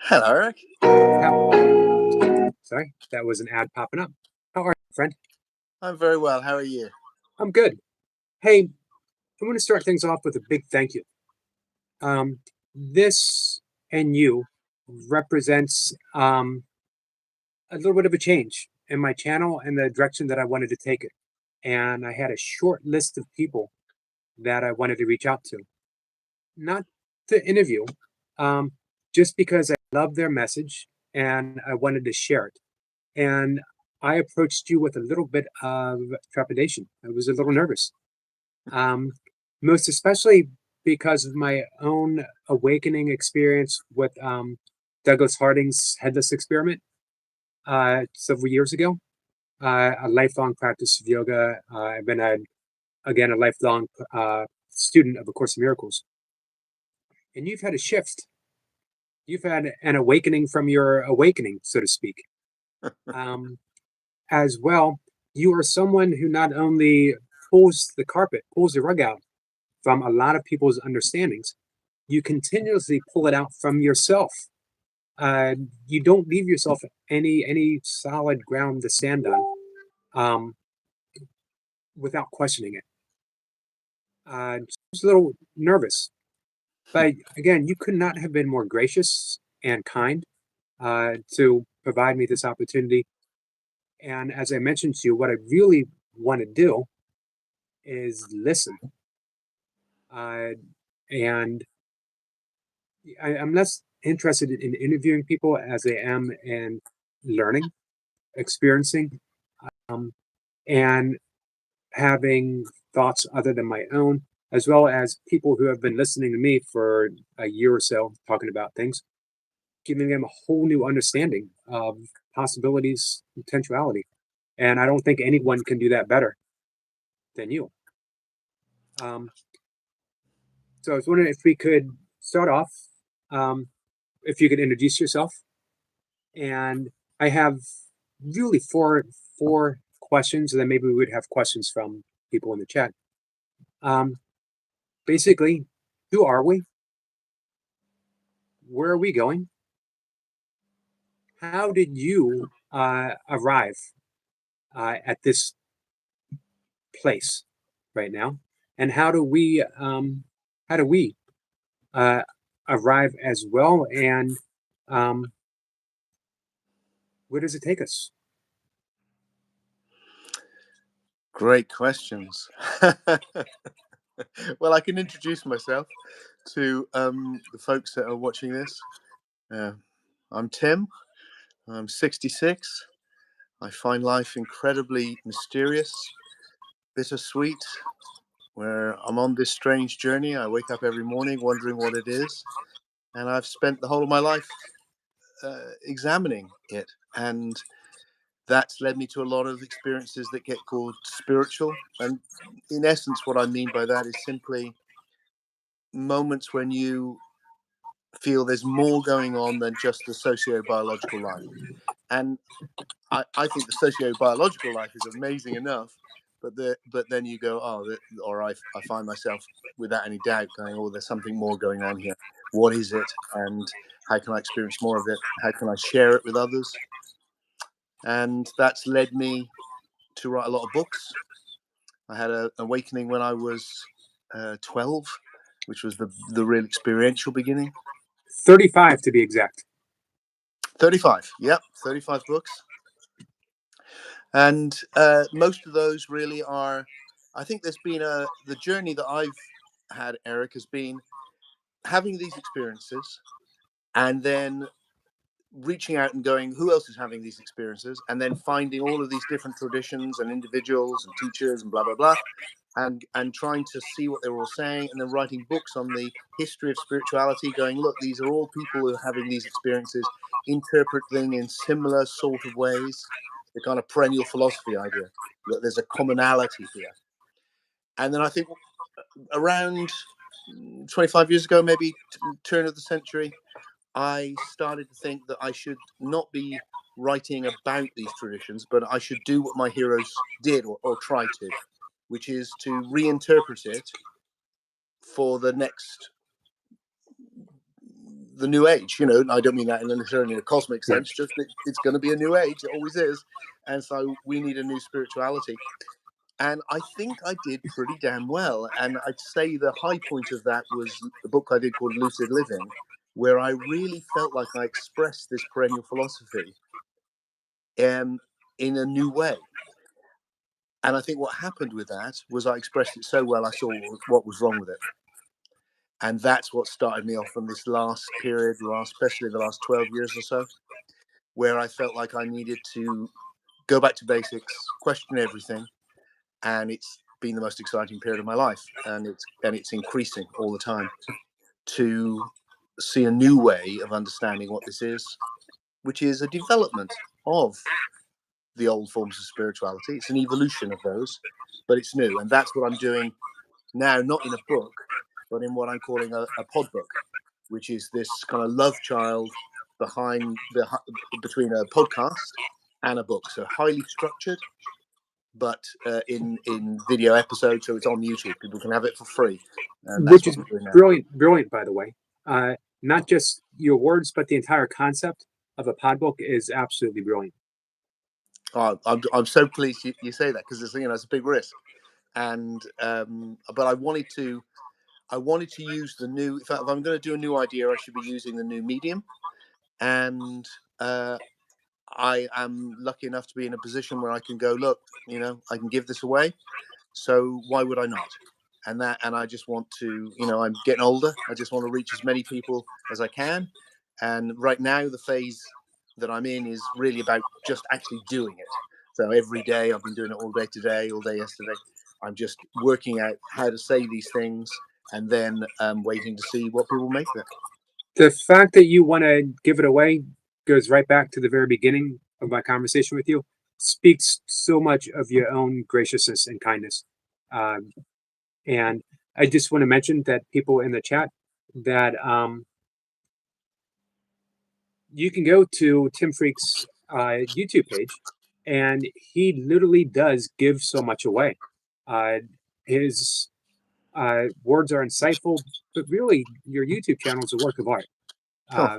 Hello, Eric. Sorry, that was an ad popping up. How are you, friend? I'm very well. How are you? I'm good. Hey, I want to start things off with a big thank you. This and you represents a little bit of a change in my channel and the direction that I wanted to take it. And I had a short list of people that I wanted to reach out to, not to interview, um, just because I love their message and I wanted to share it. And I approached you with a little bit of trepidation. I was a little nervous, um, most especially because of my own awakening experience with Douglas Harding's headless experiment several years ago. A lifelong practice of yoga. I've been again a lifelong student of A Course in Miracles, and you've had a shift. You've had an awakening from your awakening, so to speak. Um, as well, you are someone who not only pulls the rug out from a lot of people's understandings, you continuously pull it out from yourself. Uh, you don't leave yourself any solid ground to stand on um, without questioning it. I was a little nervous, but again, you could not have been more gracious and kind to provide me this opportunity. And as I mentioned to you, what I really want to do is listen. Uh, and I'm less interested in interviewing people as I am in learning, experiencing, um, and having thoughts other than my own, as well as people who have been listening to me for a year or so talking about things, giving them a whole new understanding of possibilities, potentiality. And I don't think anyone can do that better than you. Um, so I was wondering if we could start off, um, if you could introduce yourself. And I have really four questions, and then maybe we would have questions from people in the chat. Um, basically, who are we? Where are we going? How did you arrive at this place right now? And how do we uh, arrive as well? And um, where does it take us? Great questions. Well, I can introduce myself to the folks that are watching this. I'm Tim. I'm 66. I find life incredibly mysterious, bittersweet, where I'm on this strange journey. I wake up every morning wondering what it is. And I've spent the whole of my life examining it. And that's led me to a lot of experiences that get called spiritual. And in essence, what I mean by that is simply moments when you feel there's more going on than just the socio-biological life. And I think the socio-biological life is amazing enough, but then you go, I find myself without any doubt going, oh, there's something more going on here. What is it? And how can I experience more of it? How can I share it with others? And that's led me to write a lot of books. I had an awakening when I was 12, which was the real experiential beginning. 35 to be exact. 35, yep, 35 books. And most of those really are, I think there's been the journey that I've had, Eric, has been having these experiences and then reaching out and going, who else is having these experiences? And then finding all of these different traditions and individuals and teachers and blah, blah, blah. And trying to see what they were all saying, and then writing books on the history of spirituality, going, look, these are all people who are having these experiences, interpreting in similar sort of ways, the kind of perennial philosophy idea, that there's a commonality here. And then I think around 25 years ago, maybe turn of the century, I started to think that I should not be writing about these traditions, but I should do what my heroes did or try to, which is to reinterpret it for the next the new age. I don't mean that in necessarily a cosmic Right. sense, just that it's going to be a new age. It always is. And so we need a new spirituality. And I think I did pretty damn well. And I'd say the high point of that was the book I did called Lucid Living, where I really felt like I expressed this perennial philosophy in a new way. And I think what happened with that was I expressed it so well, I saw what was wrong with it. And that's what started me off on this last period, especially the last 12 years or so, where I felt like I needed to go back to basics, question everything. And it's been the most exciting period of my life. And it's increasing all the time to see a new way of understanding what this is, which is a development of the old forms of spirituality. It's an evolution of those, but it's new. And that's what I'm doing now, not in a book, but in what I'm calling a pod book, which is this kind of love child between a podcast and a book. So highly structured, but in video episodes. So it's on YouTube. People can have it for free. And that's Which what is I'm doing now. brilliant, by the way. Not just your words, but the entire concept of a pod book is absolutely brilliant. Oh, I'm so pleased you say that, because it's a big risk. And but I wanted to use the new. If I'm going to do a new idea, I should be using the new medium. And I am lucky enough to be in a position where I can go, look, I can give this away. So why would I not? And I just want to, I'm getting older. I just want to reach as many people as I can. And right now, the phase that I'm in is really about just actually doing it. So every day, I've been doing it all day today, all day yesterday. I'm just working out how to say these things, and then waiting to see what people make of it. The fact that you want to give it away goes right back to the very beginning of my conversation with you, speaks so much of your own graciousness and kindness. And I just want to mention that people in the chat that you can go to Tim Freke's YouTube page, and he literally does give so much away. His words are insightful, but really, your YouTube channel is a work of art, Oh,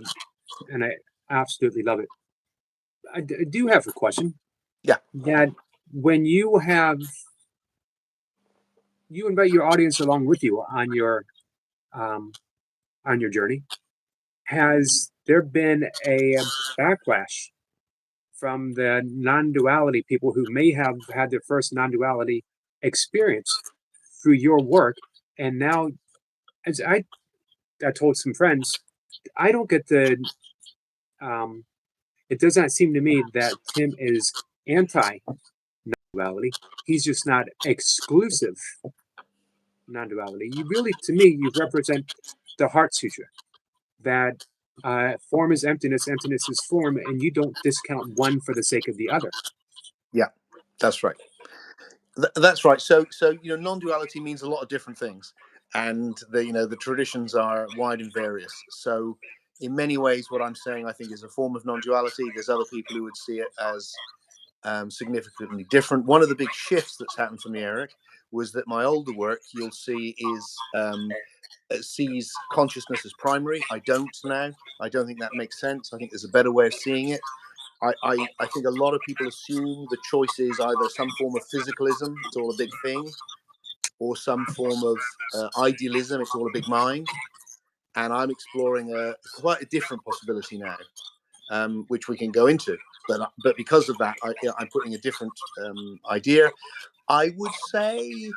and I absolutely love it. I do have a question. yeah. That when you invite your audience along with you um, on your journey, has there been a backlash from the non-duality people who may have had their first non-duality experience through your work, and now, as I told some friends, I don't get the it does not seem to me that Tim is anti non-duality. He's just not exclusive non-duality. You really, to me, you represent the Heart Sutra, that form is emptiness, emptiness is form, and you don't discount one for the sake of the other. Yeah, that's right. That's right. So non-duality means a lot of different things, and the traditions are wide and various. So in many ways, what I'm saying, I think, is a form of non-duality. There's other people who would see it as significantly different. One of the big shifts that's happened for me, Eric, was that my older work, you'll see, is sees consciousness as primary. I don't now. I don't think that makes sense. I think there's a better way of seeing it. I think a lot of people assume the choice is either some form of physicalism, it's all a big thing, or some form of idealism, it's all a big mind. And I'm exploring quite a different possibility now, which we can go into. But because of that, I'm putting a different idea. I would say,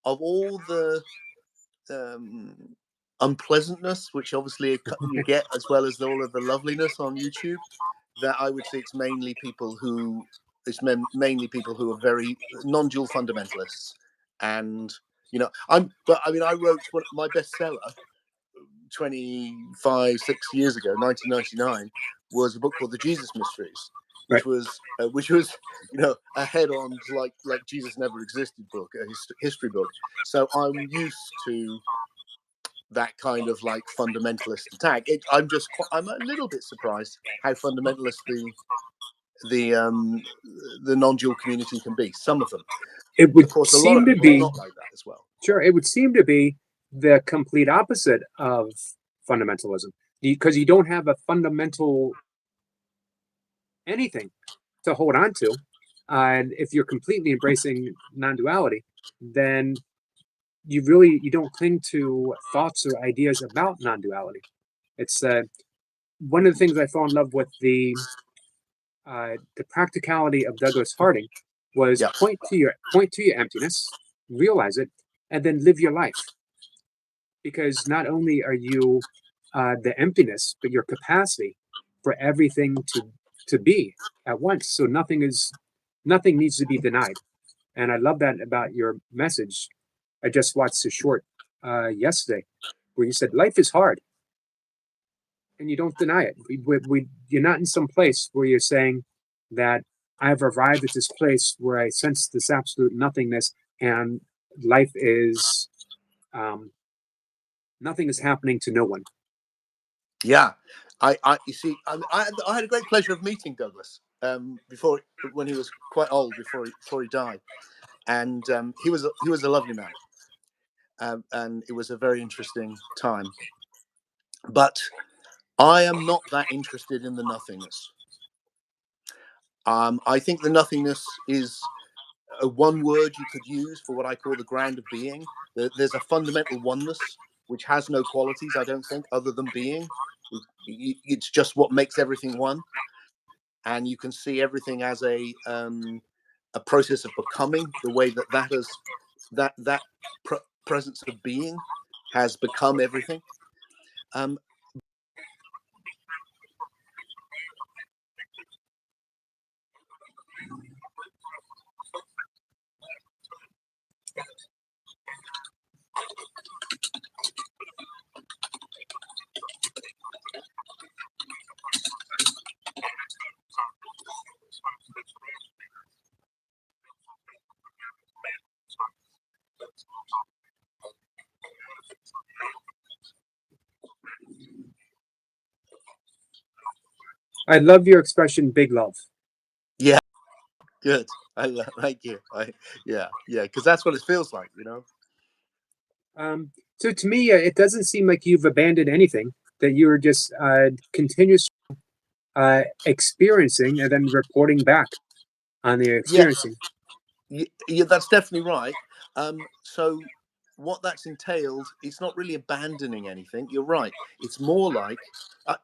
of all the unpleasantness, which obviously you get, as well as all of the loveliness on YouTube, that I would say mainly people who are very non-dual fundamentalists. And I wrote my bestseller 6 years ago, 1999, was a book called The Jesus Mysteries, which Right. was a head-on, like Jesus never existed book, a history book. So I'm used to that kind of like fundamentalist attack. I'm a little bit surprised how fundamentalist the non-dual community can be. Some of them, It would of course, a lot of seem to people are be, not like that as well. sure, it would seem to be the complete opposite of fundamentalism. because you don't have a fundamental anything to hold on to. And if you're completely embracing non-duality, then you don't cling to thoughts or ideas about non-duality. It's one of the things I fell in love with the practicality of Douglas Harding was Yeah. point to your emptiness, realize it, and then live your life. Because not only are you the emptiness, but your capacity for everything to be at once. So nothing needs to be denied. And I love that about your message. I just watched a short yesterday where you said life is hard, and you don't deny it. You're not in some place where you're saying that I've arrived at this place where I sense this absolute nothingness, and life is um, nothing is happening to no one. Yeah, you see, I had a great pleasure of meeting Douglas before, when he was quite old, before he died, and he was a lovely man, and it was a very interesting time. But I am not that interested in the nothingness. I think the nothingness is a one word you could use for what I call the ground of being. There's a fundamental oneness which has no qualities, I don't think, other than being. It's just what makes everything one, and you can see everything as a process of becoming. The way that presence of being has become everything. Um, I love your expression, big love. yeah, good. Thank you. Yeah, because that's what it feels like, you know. So to me, it doesn't seem like you've abandoned anything. That you're just continuously experiencing and then reporting back on the Yeah, experiencing. yeah, that's definitely right. So what that's entailed, it's not really abandoning anything. You're right. It's more like,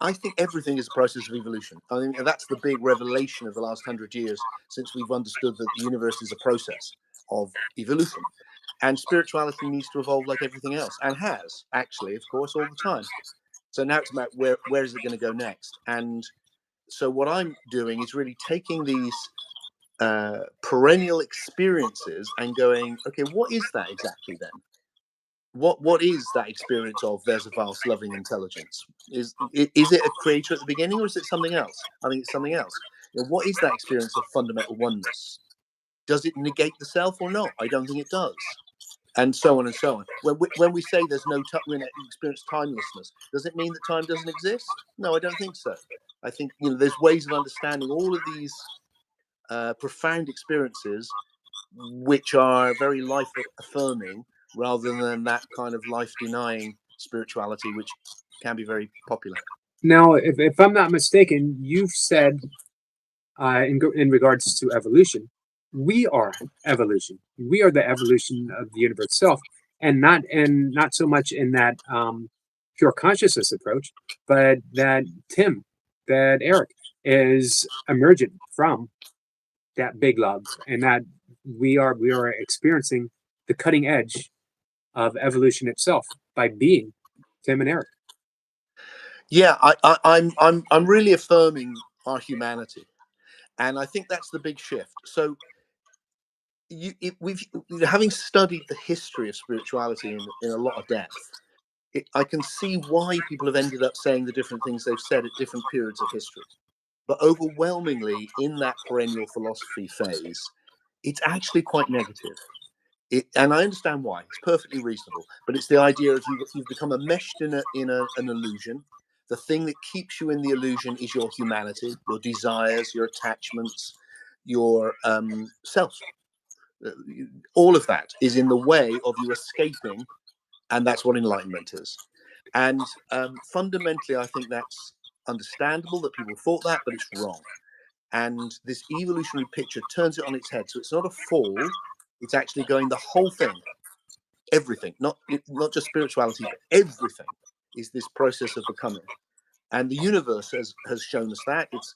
I think everything is a process of evolution. I mean, that's the big revelation of the last 100 years, since we've understood that the universe is a process of evolution, and spirituality needs to evolve like everything else, and has actually, of course, all the time. So now it's about where is it going to go next. And so what I'm doing is really taking these perennial experiences and going, okay, what is that exactly then? What is that experience of there's a vast loving intelligence? Is it a creator at the beginning, or is it something else? I think it's something else. You know, what is that experience of fundamental oneness? Does it negate the self or not? I don't think it does. And so on and so on. When we say there's no when we experience timelessness, does it mean that time doesn't exist? No, I don't think so. I think, you know, there's ways of understanding all of these profound experiences which are very life affirming, rather than that kind of life denying spirituality, which can be very popular. Now, if I'm not mistaken, you've said in regards to evolution, we are evolution. We are the evolution of the universe itself, and not so much in that pure consciousness approach, but that Tim, that Eric is emergent from that big love, and that we are experiencing the cutting edge of evolution itself by being Tim and Eric. Yeah, I'm really affirming our humanity, and I think that's the big shift. So we've, having studied the history of spirituality in a lot of depth, I can see why people have ended up saying the different things they've said at different periods of history. But overwhelmingly, in that perennial philosophy phase, it's actually quite negative. And I understand why. It's perfectly reasonable. But it's the idea of you've become enmeshed in an illusion. The thing that keeps you in the illusion is your humanity, your desires, your attachments, your self. All of that is in the way of you escaping, and that's what enlightenment is. And fundamentally, I think that's understandable that people thought that, but it's wrong. And this evolutionary picture turns it on its head. So it's not a fall, it's actually going the whole thing, everything, not just spirituality, but everything is this process of becoming. And the universe has shown us that. It's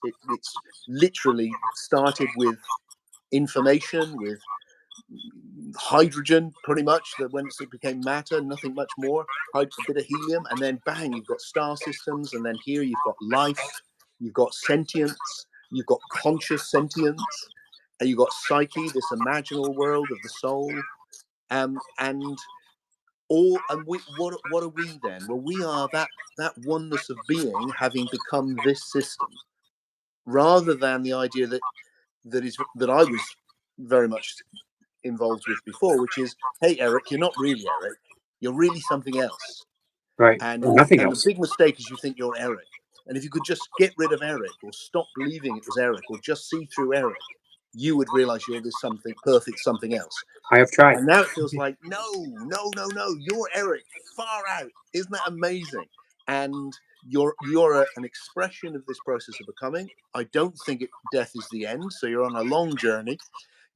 literally started with information, with hydrogen, pretty much, that when it became matter, nothing much more, a bit of helium, and then bang, you've got star systems, and then here you've got life, you've got sentience, you've got conscious sentience, and you've got psyche, this imaginal world of the soul, and what are we then? Well, we are that oneness of being, having become this system, rather than the idea that I was very much involved with before, which is, hey, Eric, you're not really Eric, you're really something else. Right. And Or nothing the else. big mistake is you think you're Eric. And if you could just get rid of Eric, or stop believing it was Eric, or just see through Eric, you would realize you're this something perfect, something else. I have tried. And now it feels like, no, you're Eric, far out. Isn't that amazing? And you're an expression of this process of becoming. I don't think death is the end. So you're on a long journey.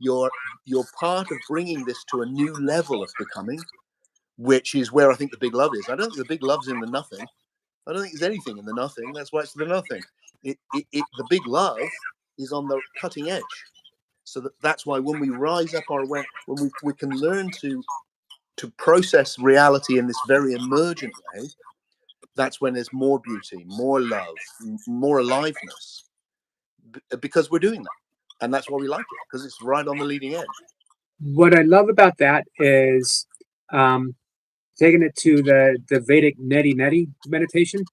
You're part of bringing this to a new level of becoming, which is where I think the big love is. I don't think the big love's in the nothing. I don't think there's anything in the nothing. That's why it's the nothing. The big love is on the cutting edge. So that's why when we rise up when we can learn to process reality in this very emergent way, that's when there's more beauty, more love, more aliveness, because we're doing that. And that's why we like it, because it's right on the leading edge. What I love about that is um, taking it to the Vedic neti neti meditation,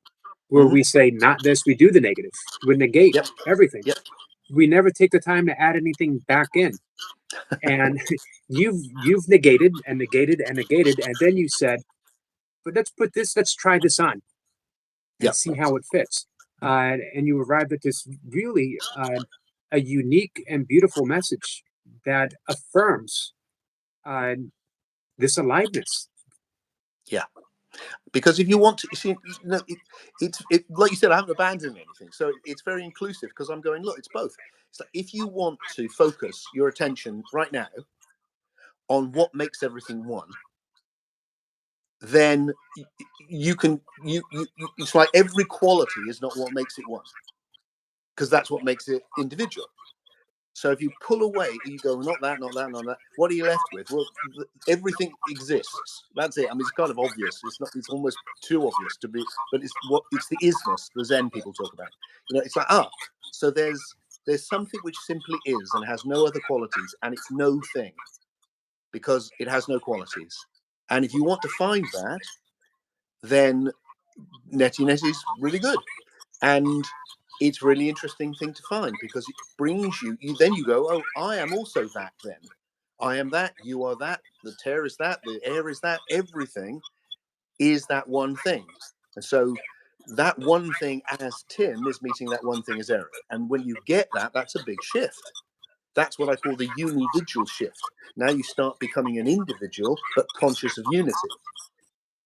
where Mm-hmm. we say, not this, we do the negative. We negate Yep. everything. Yep. We never take the time to add anything back in. And you've negated and negated and negated, and then you said, but let's try this on and Yep. see how it fits. And you arrived at this really a unique and beautiful message that affirms uh, this aliveness. Yeah. Because if you want to, you see, it's like you said, I haven't abandoned anything. So it's very inclusive, because I'm going, look, it's both. It's like, if you want to focus your attention right now on what makes everything one, then you can, it's like every quality is not what makes it one, because that's what makes it individual. So if you pull away, you go, not that, not that, not that. What are you left with? Well, everything exists. That's it. I mean, it's kind of obvious. It's not. It's almost too obvious to be. But it's the isness. The Zen people talk about. It's like, so there's something which simply is and has no other qualities, and it's no thing, because it has no qualities. And if you want to find that, then neti neti is really good. And it's really interesting thing to find, because it brings then you go, oh, I am also that. Then I am that, you are that, the tear is that, the air is that, everything is that one thing. And so that one thing as Tim is meeting that one thing as Eric. And when you get that, that's a big shift. That's what I call the unividual shift. Now you start becoming an individual, but conscious of unity.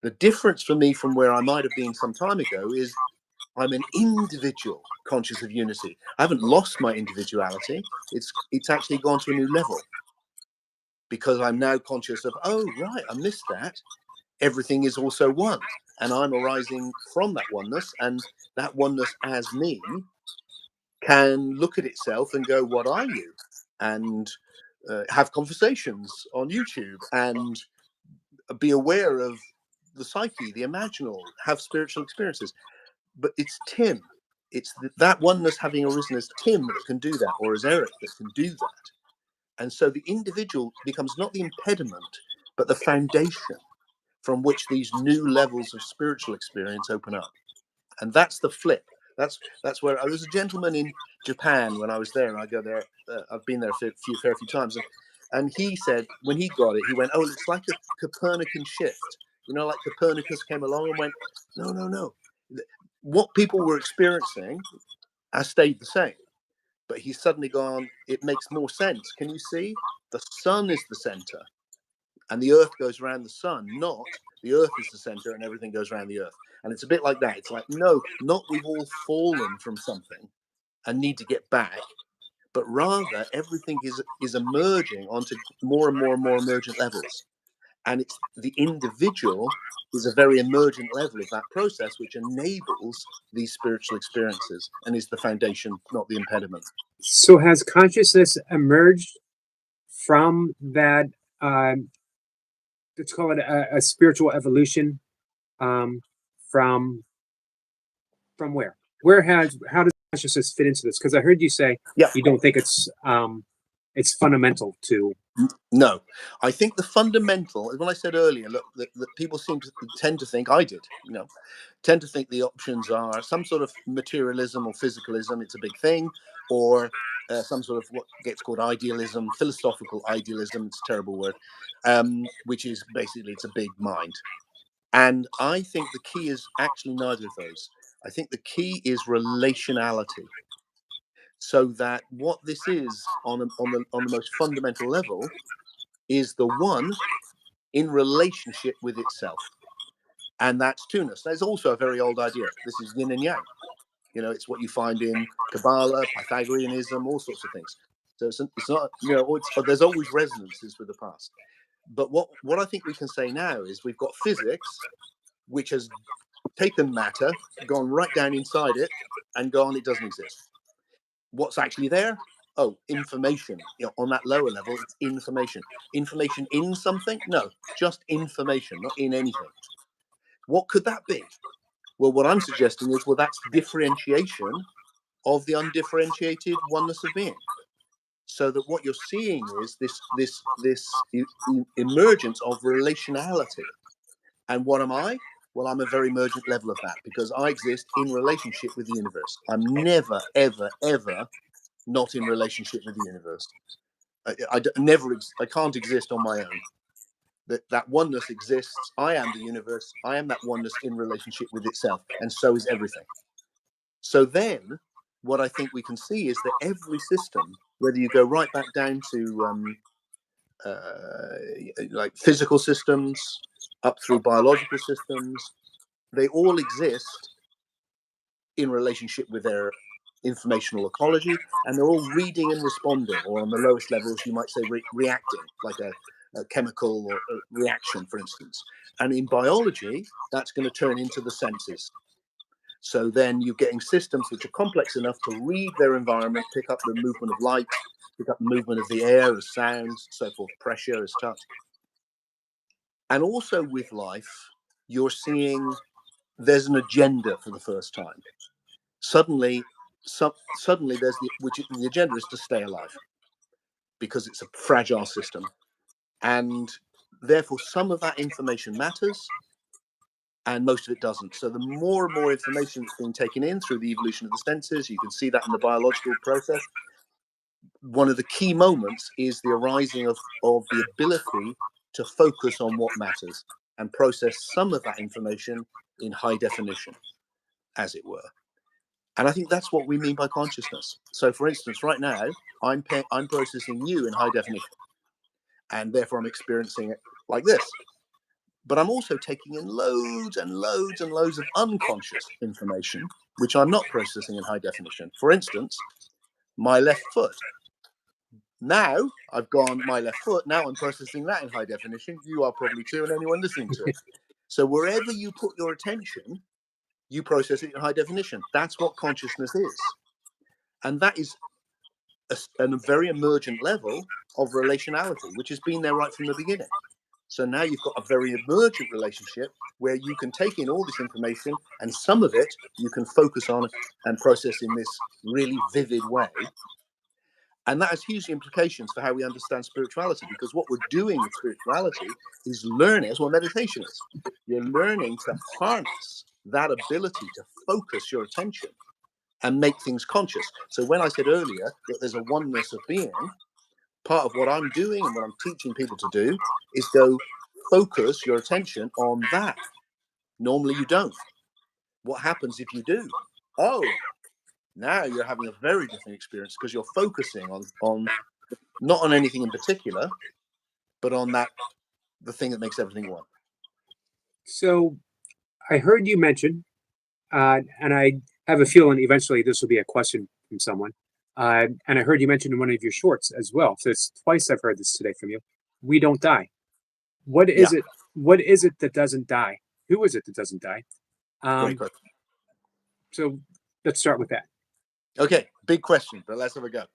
The difference for me from where I might have been some time ago is I'm an individual conscious of unity. I haven't lost my individuality. It's actually gone to a new level, because I'm now conscious of, oh, right, I missed that. Everything is also one. And I'm arising from that oneness. And that oneness as me can look at itself and go, what are you? And have conversations on YouTube, and be aware of the psyche, the imaginal, have spiritual experiences. But it's Tim. It's that oneness having arisen as Tim that can do that, or as Eric that can do that. And so the individual becomes not the impediment, but the foundation from which these new levels of spiritual experience open up. And that's the flip. That's where I was a gentleman in Japan when I was there, and I go there. I've been there a fair few times, and he said when he got it, he went, "Oh, it's like a Copernican shift. Like Copernicus came along and went, no, no, no. What people were experiencing has stayed the same." But he's suddenly gone, it makes more sense. Can you see? The sun is the center. and the earth goes around the sun, not the earth is the center and everything goes around the earth. And it's a bit like that. It's like, no, not we've all fallen from something and need to get back, but rather everything is emerging onto more and more and more emergent levels. And it's the individual is a very emergent level of that process, which enables these spiritual experiences and is the foundation, not the impediment. So has consciousness emerged from that? Let's call it a spiritual evolution. Um, from where? How does consciousness fit into this? Because I heard you say Yeah. you don't think it's fundamental to. No, I think the fundamental, when I said earlier, look, that people seem to tend to think, I did, tend to think the options are some sort of materialism or physicalism, it's a big thing, or some sort of what gets called idealism, philosophical idealism, it's a terrible word, which is basically, it's a big mind. And I think the key is actually neither of those. I think the key is relationality. So that what this is on the most fundamental level is the one in relationship with itself. And that's two-ness. That's also a very old idea. This is yin and yang. It's what you find in Kabbalah, Pythagoreanism, all sorts of things. So it's not, there's always resonances with the past. But what I think we can say now is we've got physics, which has taken matter, gone right down inside it, and gone, it doesn't exist. What's actually there? Oh, information. On that lower level, it's information. Information in something? No, just information, not in anything. What could that be? Well, what I'm suggesting is, well, that's differentiation of the undifferentiated oneness of being. So that what you're seeing is this emergence of relationality. And what am I? Well, I'm a very emergent level of that because I exist in relationship with the universe. I'm never, ever, ever not in relationship with the universe. I can't exist on my own. That oneness exists. I am the universe. I am that oneness in relationship with itself, and so is everything. So then, what I think we can see is that every system, whether you go right back down to like physical systems, up through biological systems, they all exist in relationship with their informational ecology, and they're all reading and responding, or on the lowest levels, you might say reacting, like a chemical or a reaction, for instance. And in biology, that's going to turn into the senses. So then you're getting systems which are complex enough to read their environment, pick up the movement of light, pick up the movement of the air as sounds, so forth, pressure as touch. And also with life, you're seeing there's an agenda for the first time. Suddenly there's the agenda is to stay alive because it's a fragile system, and therefore some of that information matters and most of it doesn't. So the more and more information that's being taken in through the evolution of the senses, you can see that in the biological process. One of the key moments is the arising of the ability to focus on what matters and process some of that information in high definition, as it were. And I think that's what we mean by consciousness. So, for instance, right now, I'm processing you in high definition, and therefore I'm experiencing it like this. But I'm also taking in loads and loads and loads of unconscious information, which I'm not processing in high definition. For instance, my left foot. Now I've gone my left foot. Now I'm processing that in high definition. You are probably too, and anyone listening to it. So wherever you put your attention, you process it in high definition. That's what consciousness is. And that is a very emergent level of relationality, which has been there right from the beginning. So now you've got a very emergent relationship where you can take in all this information, and some of it you can focus on and process in this really vivid way. And that has huge implications for how we understand spirituality, because what we're doing with spirituality is learning. That's what meditation is. You're learning to harness that ability to focus your attention and make things conscious. So when I said earlier that there's a oneness of being, part of what I'm doing and what I'm teaching people to do is go focus your attention on that. Normally you don't. What happens if you do? Oh, now you're having a very different experience because you're focusing on not on anything in particular, but on that the thing that makes everything one. So I heard you mention, and I have a feeling eventually this will be a question from someone. And I heard you mention in one of your shorts as well. So it's twice I've heard this today from you. We don't die. What Yeah, is it? What is it that doesn't die? Who is it that doesn't die? great Um, question. so let's start with that. Okay, big question, but let's have a go.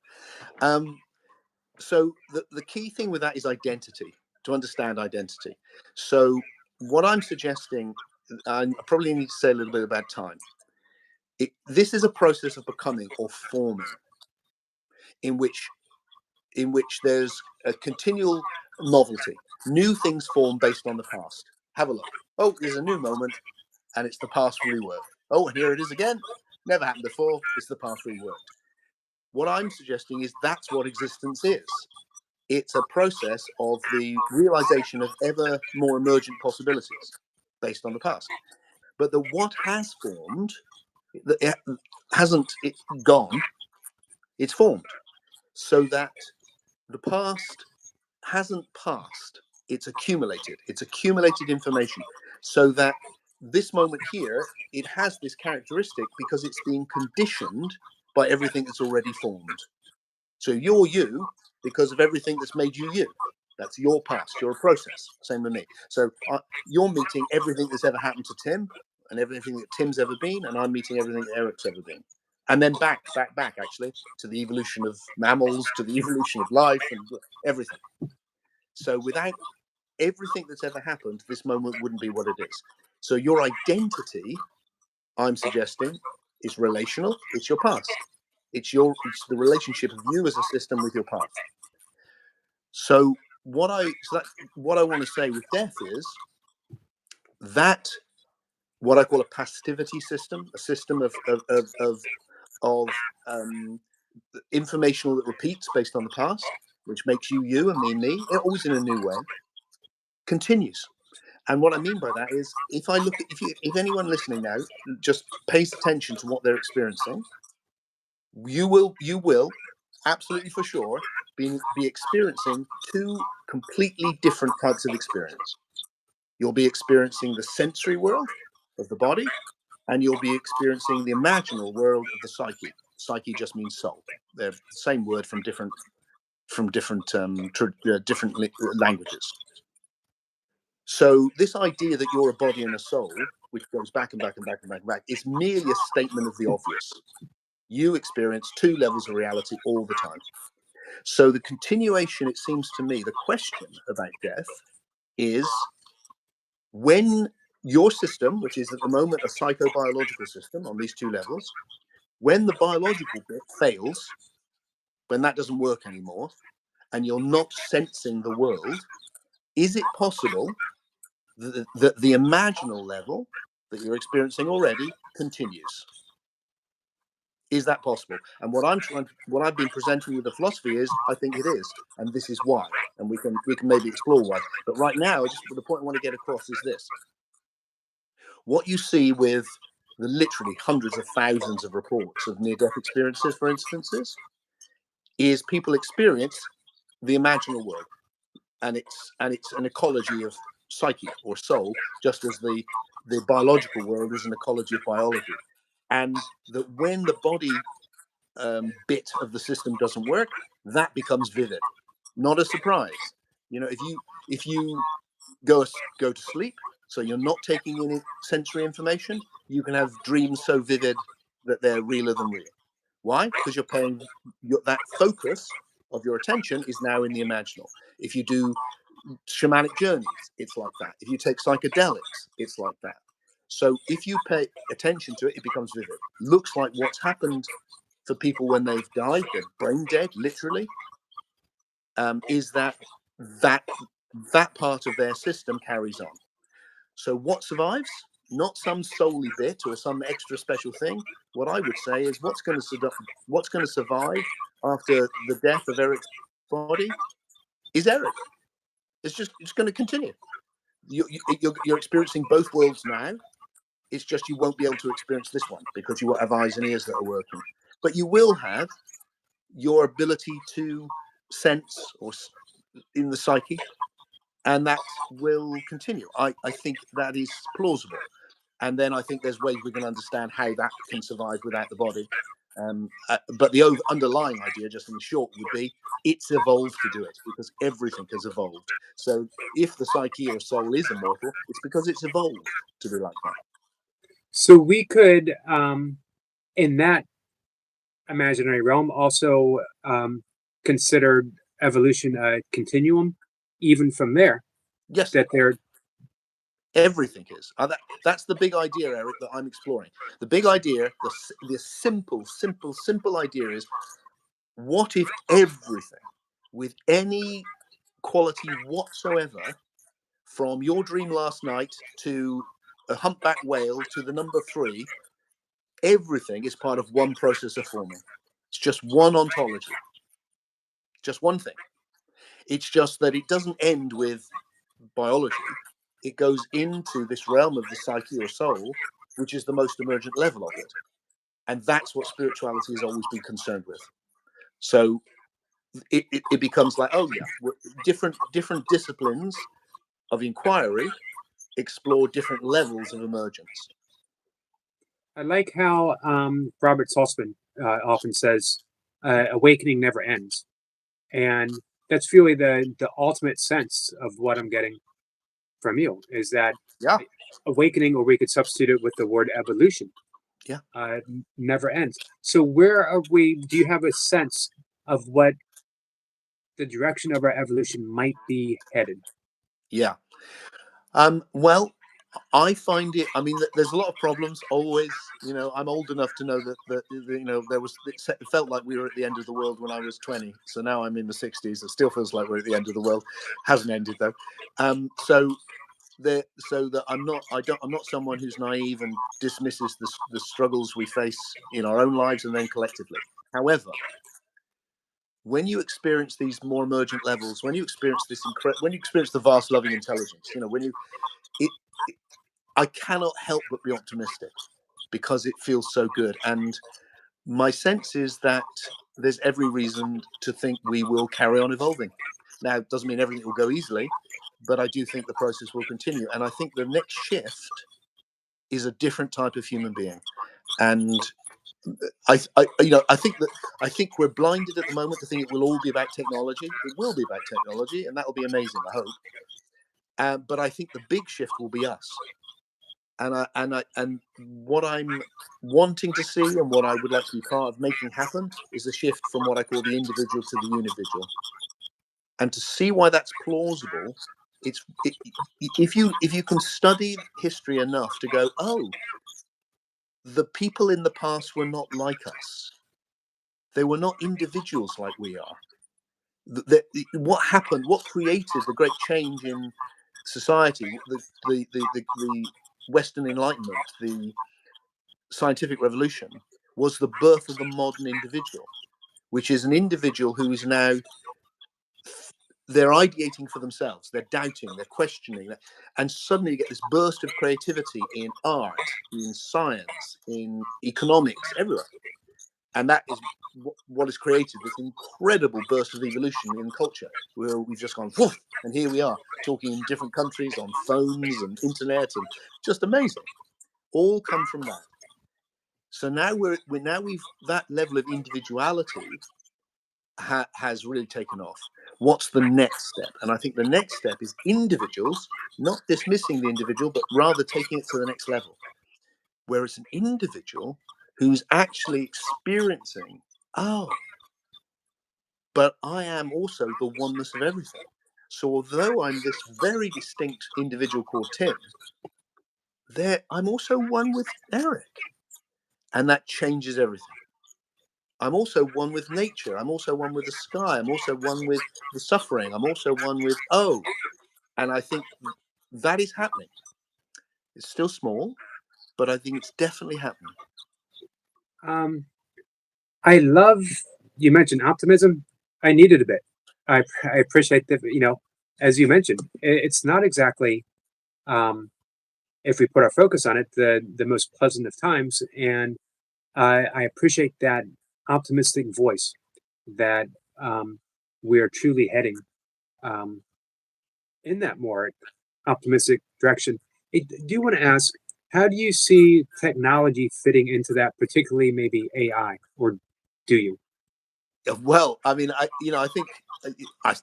So the key thing with that is identity, to understand identity. So what I'm suggesting, I probably need to say a little bit about time. This is a process of becoming or forming, in which there's a continual novelty. New things form based on the past. Have a look. Oh, there's a new moment, and it's the past reworked. Oh, and here it is again. Never happened before. It's the past reworked. What I'm suggesting is that's what existence is. It's a process of the realization of ever more emergent possibilities based on the past. But the what has formed, it hasn't gone, it's formed. So that the past hasn't passed, it's accumulated information. So that this moment here, it has this characteristic because it's being conditioned by everything that's already formed. So you're you because of everything that's made you you. That's your past. You're a process. Same with me. So you're meeting everything that's ever happened to Tim and everything that Tim's ever been, and I'm meeting everything that Eric's ever been. And then back, actually, to the evolution of mammals, to the evolution of life, and everything. So without everything that's ever happened, this moment wouldn't be what it is. So your identity, I'm suggesting, is relational. It's your past. It's the relationship of you as a system with your past. So what I want to say with death is that what I call a passivity system, a system of informational that repeats based on the past, which makes you you and me, always in a new way, continues. And what I mean by that is, if anyone listening now just pays attention to what they're experiencing, you will absolutely for sure be experiencing two completely different types of experience. You'll be experiencing the sensory world of the body, and you'll be experiencing the imaginal world of the psyche. Psyche just means soul. They're the same word from different languages. So this idea that you're a body and a soul, which goes back and back and back and back and back, is merely a statement of the obvious. You experience two levels of reality all the time. So the continuation, it seems to me, the question about death is, when your system, which is at the moment a psychobiological system on these two levels, when the biological bit fails, when that doesn't work anymore, and you're not sensing the world, is it possible that the imaginal level that you're experiencing already continues? Is that possible? And what I've been presenting with the philosophy is, I think it is, and this is why. And we can maybe explore why. But right now, the point I want to get across is this: what you see with the literally hundreds of thousands of reports of near-death experiences, for instances, is people experience the imaginal world, and it's an ecology of psyche or soul, just as the biological world is an ecology of biology. And that when the body bit of the system doesn't work, that becomes vivid. Not a surprise. If you go to sleep, so you're not taking in sensory information, you can have dreams so vivid that they're realer than real. Why? Because you're paying that focus of your attention is now in the imaginal. If you do shamanic journeys, it's like that. If you take psychedelics, it's like that. So if you pay attention to it, it becomes vivid. Looks like what's happened for people when they've died, they're brain dead, literally, is that part of their system carries on. So what survives? Not some soul-y bit or some extra special thing. What I would say is what's going to survive after the death of Eric's body is Eric. It's going to continue. You're experiencing both worlds now. It's just you won't be able to experience this one because you won't have eyes and ears that are working. But you will have your ability to sense, or in the psyche, and that will continue. I think that is plausible. And then I think there's ways we can understand how that can survive without the body. But the underlying idea, just in short, would be it's evolved to do it because everything has evolved. So if the psyche or soul is immortal, it's because it's evolved to be like that. So we could, in that imaginary realm, also consider evolution a continuum, even from there, Yes, that there. everything is. That's the big idea, Eric, that I'm exploring. The big idea, the simple idea is, what if everything, with any quality whatsoever, from your dream last night to a humpback whale to the number three, everything is part of one process of forming. It's just one ontology, just one thing. It's just that it doesn't end with biology. It goes into this realm of the psyche or soul, which is the most emergent level of it. And that's what spirituality has always been concerned with. So it becomes like, oh yeah, different disciplines of inquiry explore different levels of emergence. I like how Robert Saltzman often says, "Awakening never ends," and that's really the ultimate sense of what I'm getting from you is that Yeah, awakening, or we could substitute it with the word evolution, yeah, never ends. So where are we? Do you have a sense of what the direction of our evolution might be headed? yeah. Well, I find it. I mean, there's a lot of problems always. I'm old enough to know that there was. It felt like we were at the end of the world when I was 20. So now I'm in the 60s. It still feels like we're at the end of the world. Hasn't ended though. So that I'm not. I don't. I'm not someone who's naive and dismisses the struggles we face in our own lives and then collectively. However, when you experience these more emergent levels, when you experience when you experience the vast loving intelligence, when you it, I cannot help but be optimistic because it feels so good. And my sense is that there's every reason to think we will carry on evolving. Now, it doesn't mean everything will go easily, but I do think the process will continue. And I think the next shift is a different type of human being. And I think we're blinded at the moment to think it will all be about technology. It will be about technology, and that will be amazing, I hope. But I think the big shift will be us. And what I'm wanting to see and what I would like to be part of making happen is a shift from what I call the individual to the unividual. And to see why that's plausible, if you can study history enough to go, oh, the people in the past were not like us. They were not individuals like we are. What happened? What created the great change in society? The Western Enlightenment, the scientific revolution, was the birth of the modern individual, which is an individual who is now, they're ideating for themselves, they're doubting, they're questioning, and suddenly you get this burst of creativity in art, in science, in economics, everywhere. And that is what has created this incredible burst of evolution in culture, where we've just gone woof, and here we are talking in different countries on phones and internet, and just amazing. All come from that. So now we've that level of individuality has really taken off. What's the next step? And I think the next step is individuals not dismissing the individual, but rather taking it to the next level, where it's an individual who's actually experiencing, oh, but I am also the oneness of everything. So although I'm this very distinct individual called Tim, I'm also one with Eric, and that changes everything. I'm also one with nature. I'm also one with the sky. I'm also one with the suffering. I'm also one with, oh, and I think that is happening. It's still small, but I think it's definitely happening. Um, I love you mentioned optimism. I need it a bit. I appreciate that. As you mentioned, it's not exactly, if we put our focus on it, the most pleasant of times. And I appreciate that optimistic voice that we are truly heading, um, in that more optimistic direction. I do want to ask, how do you see technology fitting into that, particularly maybe AI, or do you? Well, I mean, I think I,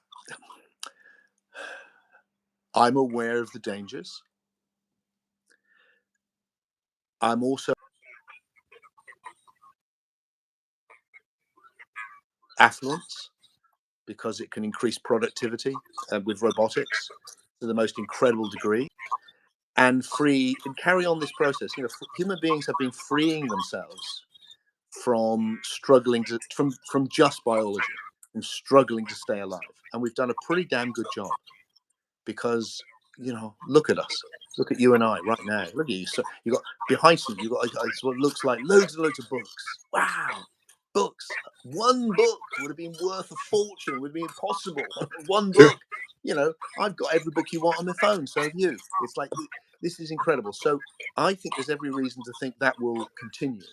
I'm aware of the dangers. I'm also affluence because it can increase productivity with robotics to the most incredible degree and free and carry on this process. Human beings have been freeing themselves from struggling to from just biology, from struggling to stay alive, and we've done a pretty damn good job because look at us, look at you and I right now. Look at you. So you got behind you. You got it's what looks like loads and loads of books. Wow, books. One book would have been worth a fortune. Would be impossible. One Sure. book. I've got every book you want on my phone. So have you. It's like this is incredible. So I think there's every reason to think that will continue.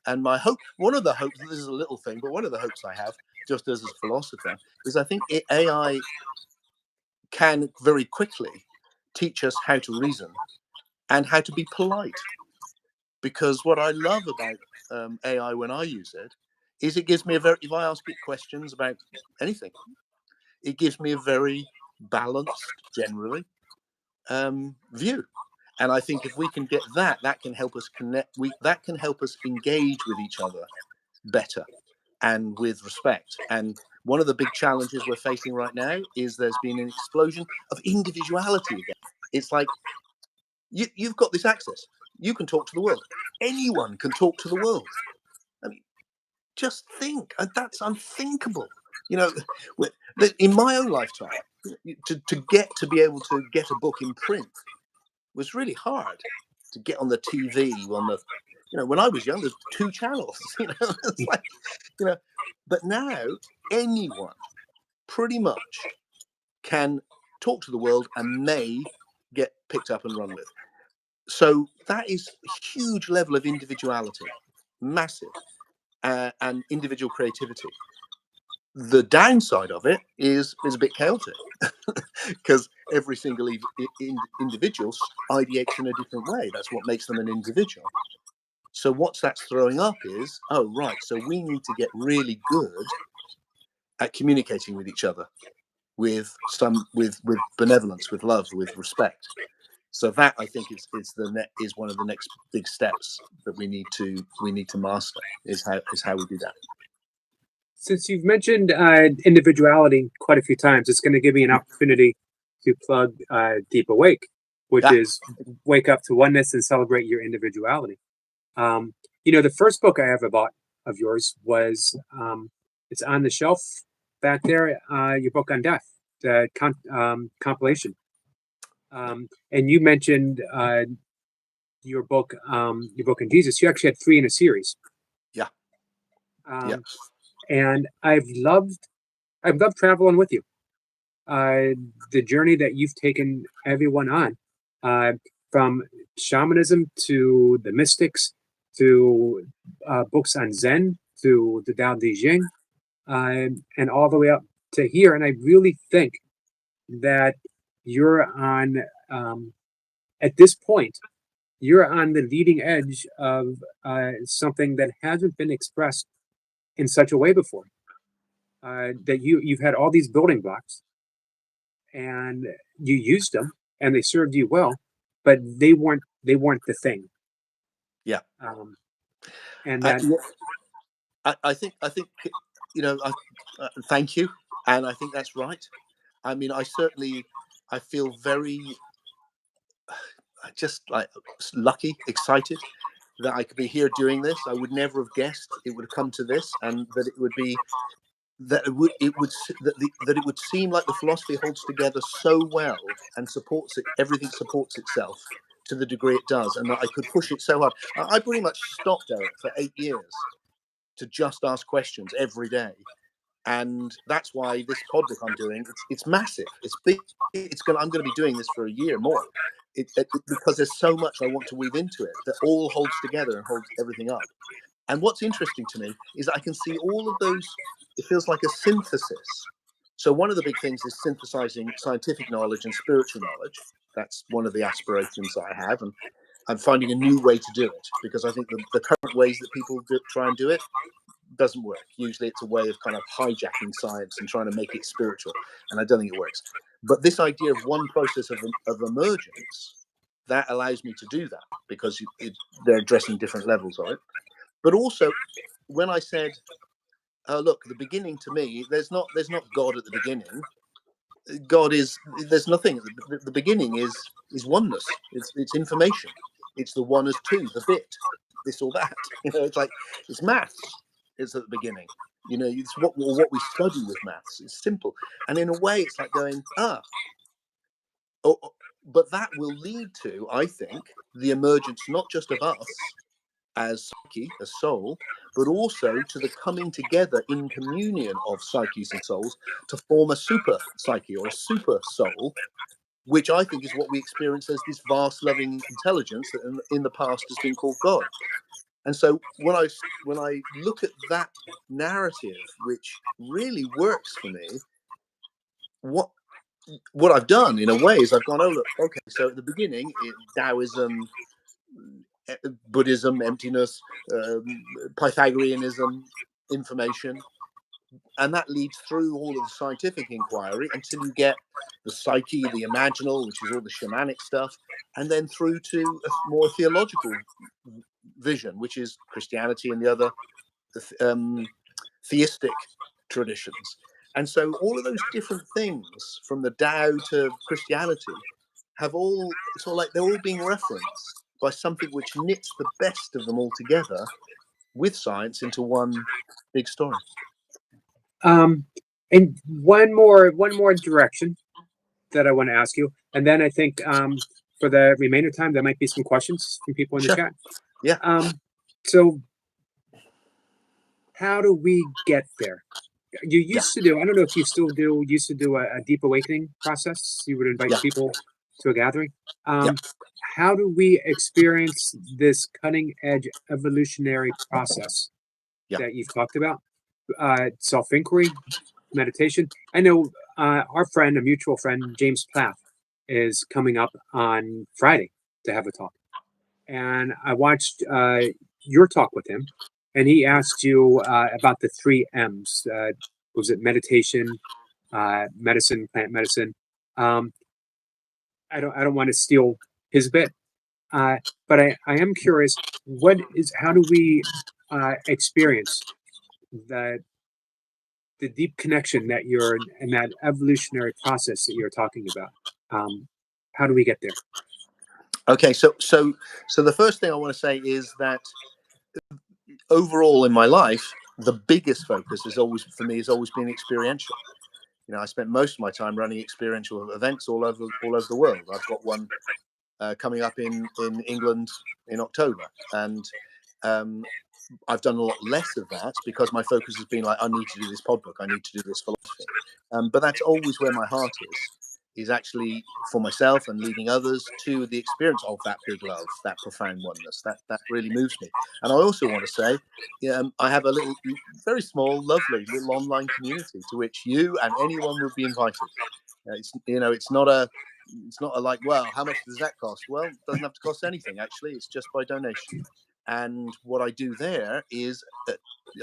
And my hope, one of the hopes, this is a little thing, but one of the hopes I have, just as a philosopher, is I think AI can very quickly teach us how to reason and how to be polite. Because what I love about AI when I use it is it gives me if I ask it questions about anything, it gives me a very balanced, generally, view. And I think if we can get that can help us connect. That can help us engage with each other better and with respect. And one of the big challenges we're facing right now is there's been an explosion of individuality again. It's like you've got this access. You can talk to the world. Anyone can talk to the world. I mean, just think, that's unthinkable. You know, in my own lifetime, to be able to get a book in print was really hard. To get on the TV, when I was young, there's two channels. It's like, but now anyone pretty much can talk to the world and may get picked up and run with. So that is a huge level of individuality, massive, and individual creativity. The downside of it is a bit chaotic because every single individual ideates in a different way. That's what makes them an individual. So what that's throwing up is, oh, right, so we need to get really good at communicating with each other with benevolence, with love, with respect. So that I think is one of the next big steps that we need to master is how we do that. Since you've mentioned individuality quite a few times, it's going to give me an opportunity to plug Deep Awake, which Yeah, is wake up to oneness and celebrate your individuality. The first book I ever bought of yours was it's on the shelf back there. Your book on death, the compilation, and you mentioned your book on Jesus. You actually had three in a series. yeah, yeah. Um, and I've loved traveling with you. The journey that you've taken everyone on, uh, from shamanism to the mystics to books on Zen to the Tao Te Ching, and all the way up to here. And I really think that you're on, at this point, you're on the leading edge of something that hasn't been expressed in such a way before. That you've had all these building blocks and you used them and they served you well, but they weren't the thing. Yeah. Um, and I, that I think thank you, and I think that's right. I mean, I feel very just like lucky, excited that I could be here doing this. I would never have guessed it would have come to this, and that it would be that that it would seem like the philosophy holds together so well and supports it. Everything supports itself to the degree it does, and that I could push it so hard. I pretty much stopped, Eric, for 8 years to just ask questions every day, and that's why this project I'm doing, it's massive, it's big, I'm going to be doing this for a year more, because there's so much I want to weave into it that all holds together and holds everything up. And what's interesting to me is I can see all of those. It feels like a synthesis. So one of the big things is synthesizing scientific knowledge and spiritual knowledge. That's one of the aspirations that I have, and I'm finding a new way to do it, because I think the current ways that people try and do it doesn't work. Usually it's a way of kind of hijacking science and trying to make it spiritual, and I don't think it works. But this idea of one process of emergence, that allows me to do that, because they're addressing different levels of it. But also, when I said, look, the beginning, to me, there's not God at the beginning. God is, there's nothing. The beginning is oneness. It's information. It's the one as two, the bit, this or that. It's like, it's maths. It's at the beginning. It's what we study with maths. It's simple, and in a way, it's like going, but that will lead to, I think, the emergence not just of us as psyche, as soul, but also to the coming together in communion of psyches and souls to form a super psyche or a super soul, which I think is what we experience as this vast loving intelligence that in the past has been called God. And so when I look at that narrative, which really works for me, what I've done in a way is I've gone, oh look, okay, so at the beginning, Taoism, Buddhism, emptiness, Pythagoreanism, information, and that leads through all of the scientific inquiry until you get the psyche, the imaginal, which is all the shamanic stuff, and then through to a more theological vision, which is Christianity and the other theistic traditions. And so all of those different things, from the Tao to Christianity, it's all like they're all being referenced by something which knits the best of them all together with science into one big story. And one more direction that I want to ask you, and then I think for the remainder time there might be some questions from people in the chat. Yeah. So how do we get there? You used to do, I don't know if you still do, used to do a deep awakening process. You would invite people to a gathering. How do we experience this cutting edge evolutionary process that you've talked about? Self-inquiry, meditation. I know our friend, a mutual friend, James Plath, is coming up on Friday to have a talk. And I watched your talk with him, and he asked you about the 3 M's. Was it meditation, medicine, plant medicine? I don't want to steal his bit, but I am curious. How do we experience the deep connection that you're in, that evolutionary process that you're talking about? How do we get there? Okay, so the first thing I want to say is that overall in my life, the biggest focus has always been experiential. I spent most of my time running experiential events all over the world. I've got one coming up in England in October, and I've done a lot less of that because my focus has been like, I need to do this pod book, I need to do this philosophy. But that's always where my heart is actually for myself and leading others to the experience of that big love, that profound oneness. That really moves me. And I also want to say, I have a little, very small, lovely little online community to which you and anyone would be invited. It's not a like, well, how much does that cost? Well, it doesn't have to cost anything, actually. It's just by donation. And what I do there is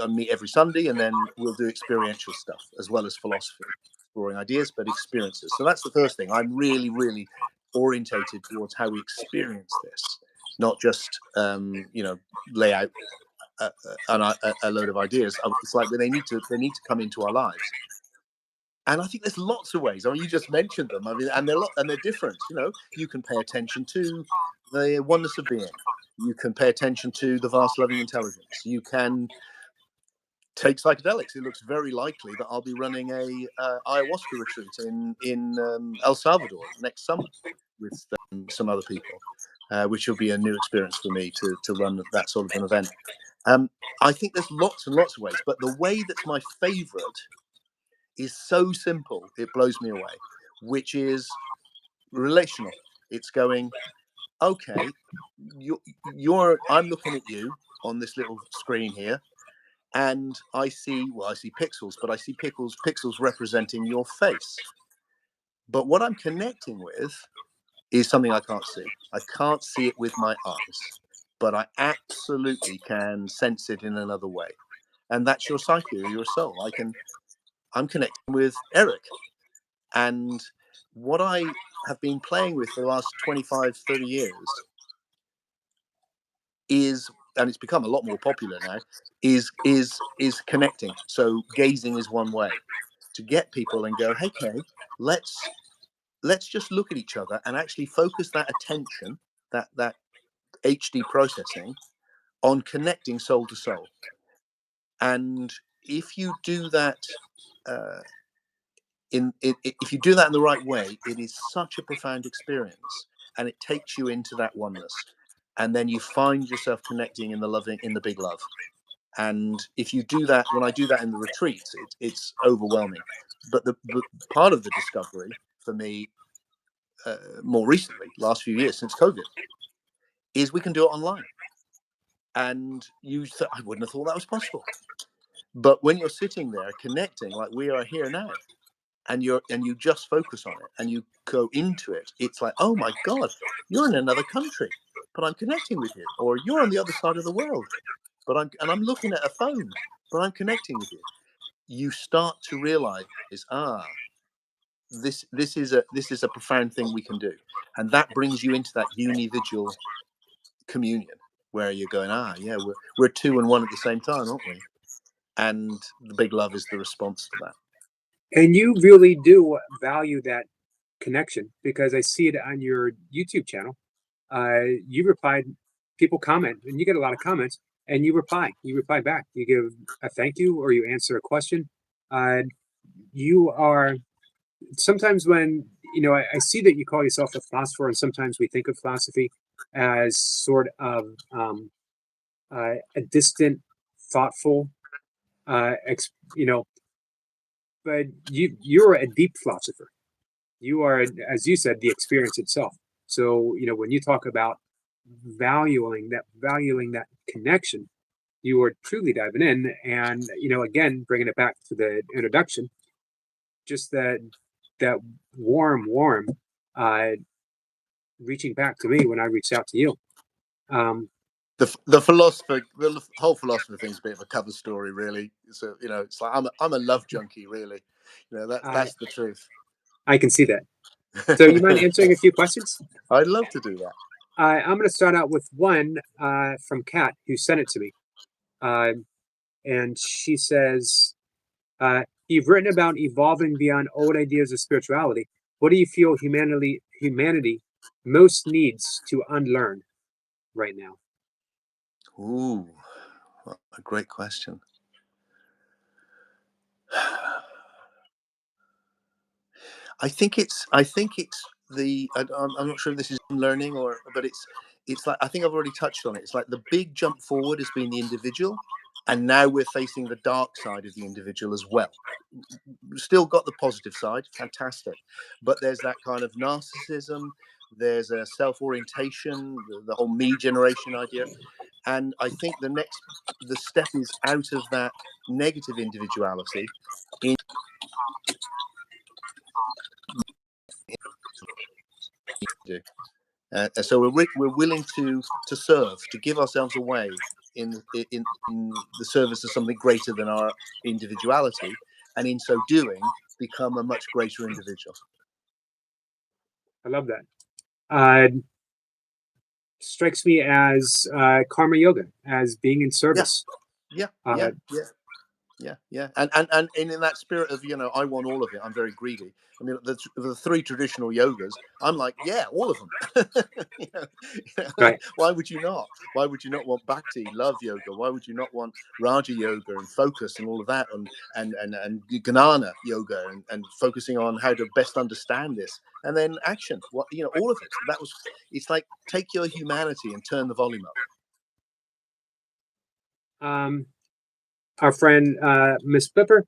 I meet every Sunday, and then we'll do experiential stuff as well as philosophy, exploring ideas, but experiences. So that's the first thing. I'm really, really orientated towards how we experience this, not just, lay out a load of ideas. It's like they need to come into our lives. And I think there's lots of ways. I mean, you just mentioned them. I mean, and they're different. You can pay attention to the oneness of being. You can pay attention to the vast loving intelligence. You can take psychedelics. It looks very likely that I'll be running a ayahuasca retreat in El Salvador next summer with some other people, which will be a new experience for me to run that sort of an event. I think there's lots and lots of ways, but the way that's my favorite is so simple, it blows me away, which is relational. It's going, okay, I'm looking at you on this little screen here. and I see pixels, but I see pixels representing your face. But what I'm connecting with is something I can't see. I can't see it with my eyes, but I absolutely can sense it in another way. And that's your psyche or your soul. I'm connecting with Eric. And what I have been playing with for the last 25, 30 years is, and it's become a lot more popular now, is connecting. So gazing is one way to get people and go, hey, okay, let's just look at each other and actually focus that attention, that HD processing, on connecting soul to soul. And if you do that, uh, if you do that in the right way, it is such a profound experience, and it takes you into that oneness, and then you find yourself connecting in the big love. And if you do that, when I do that in the retreats, it's overwhelming. But the part of the discovery for me, more recently, last few years since COVID, is we can do it online. And I wouldn't have thought that was possible. But when you're sitting there connecting, like we are here now, and you just focus on it and you go into it, it's like, oh my God, you're in another country, but I'm connecting with you. Or you're on the other side of the world, but I'm looking at a phone, but I'm connecting with you. You start to realize, this is a profound thing we can do. And that brings you into that unividual communion where you're going, yeah, we're two and one at the same time, aren't we? And the big love is the response to that. And you really do value that connection, because I see it on your YouTube channel. You replied, people comment, and you get a lot of comments, and you reply back. You give a thank you, or you answer a question. Uh, you are sometimes when I see that you call yourself a philosopher, and sometimes we think of philosophy as sort of a distant, thoughtful, you know, but you're a deep philosopher. You are, as you said, the experience itself. So when you talk about valuing that connection, you are truly diving in, and again, bringing it back to the introduction, just that warm uh reaching back to me when I reached out to you. um The philosopher, the whole philosopher thing's a bit of a cover story, really. So it's like I'm a love junkie, really. i That's the truth. I can see that. So you mind answering a few questions? I'd love to do that. I'm going to start out with one from Kat, who sent it to me. And she says, you've written about evolving beyond old ideas of spirituality. What do you feel humanity most needs to unlearn right now? Ooh, a great question. I think it's I'm not sure if this is learning but it's like, I think I've already touched on it. It's like the big jump forward has been the individual, and now we're facing the dark side of the individual as well. Still got the positive side, fantastic, but there's that kind of narcissism, there's a self-orientation, the whole me generation idea. And I think the step is out of that negative individuality into, so we're willing to serve, to give ourselves away in the service of something greater than our individuality, and in so doing become a much greater individual. I love that. Strikes me as karma yoga, as being in Yeah, service. yeah, Uh, yeah, yeah. And in that spirit of, I want all of it. I'm very greedy. I mean, the three traditional yogas, I'm like, yeah, all of them. right. Why would you not? Why would you not want bhakti, love yoga? Why would you not want raja yoga and focus and all of that, and gnana yoga, and focusing on how to best understand this, and then action? All of it. It's like, take your humanity and turn the volume up. Our friend Miss Flipper.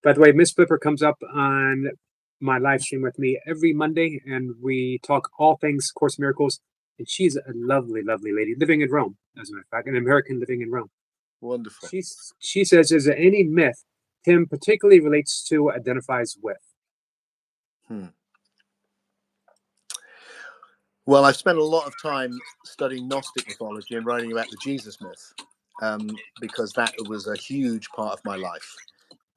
By the way, Miss Flipper comes up on my live stream with me every Monday, and we talk all things Course in Miracles. And she's a lovely, lovely lady living in Rome, as a matter of fact, an American living in Rome. Wonderful. She says, is there any myth Tim particularly relates to, identifies with? Hmm. Well, I've spent a lot of time studying Gnostic mythology and writing about the Jesus myth, because that was a huge part of my life.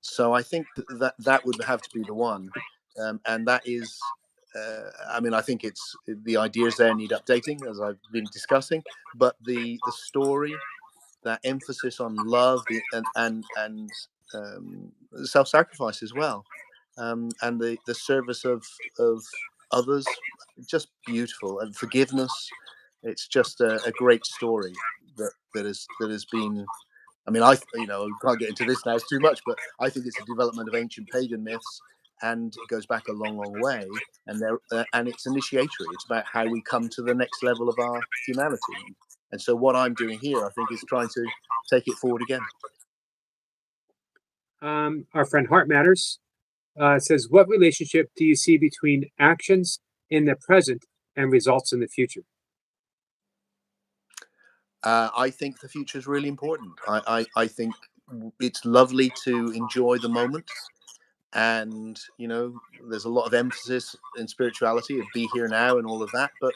So I think that would have to be the one, and that is, I mean, I think it's the ideas there need updating, as I've been discussing, but the story, that emphasis on love, the and self-sacrifice as well, and the service of others, just beautiful, and forgiveness. It's just a great story that has been. I mean, we can't get into this now; it's too much. But I think it's a development of ancient pagan myths, and it goes back a long, long way. And it's initiatory. It's about how we come to the next level of our humanity. And so, what I'm doing here, I think, is trying to take it forward again. Our friend Heart Matters says, what relationship do you see between actions in the present and results in the future? I think the future is really important. I think it's lovely to enjoy the moment, and there's a lot of emphasis in spirituality of be here now and all of that. But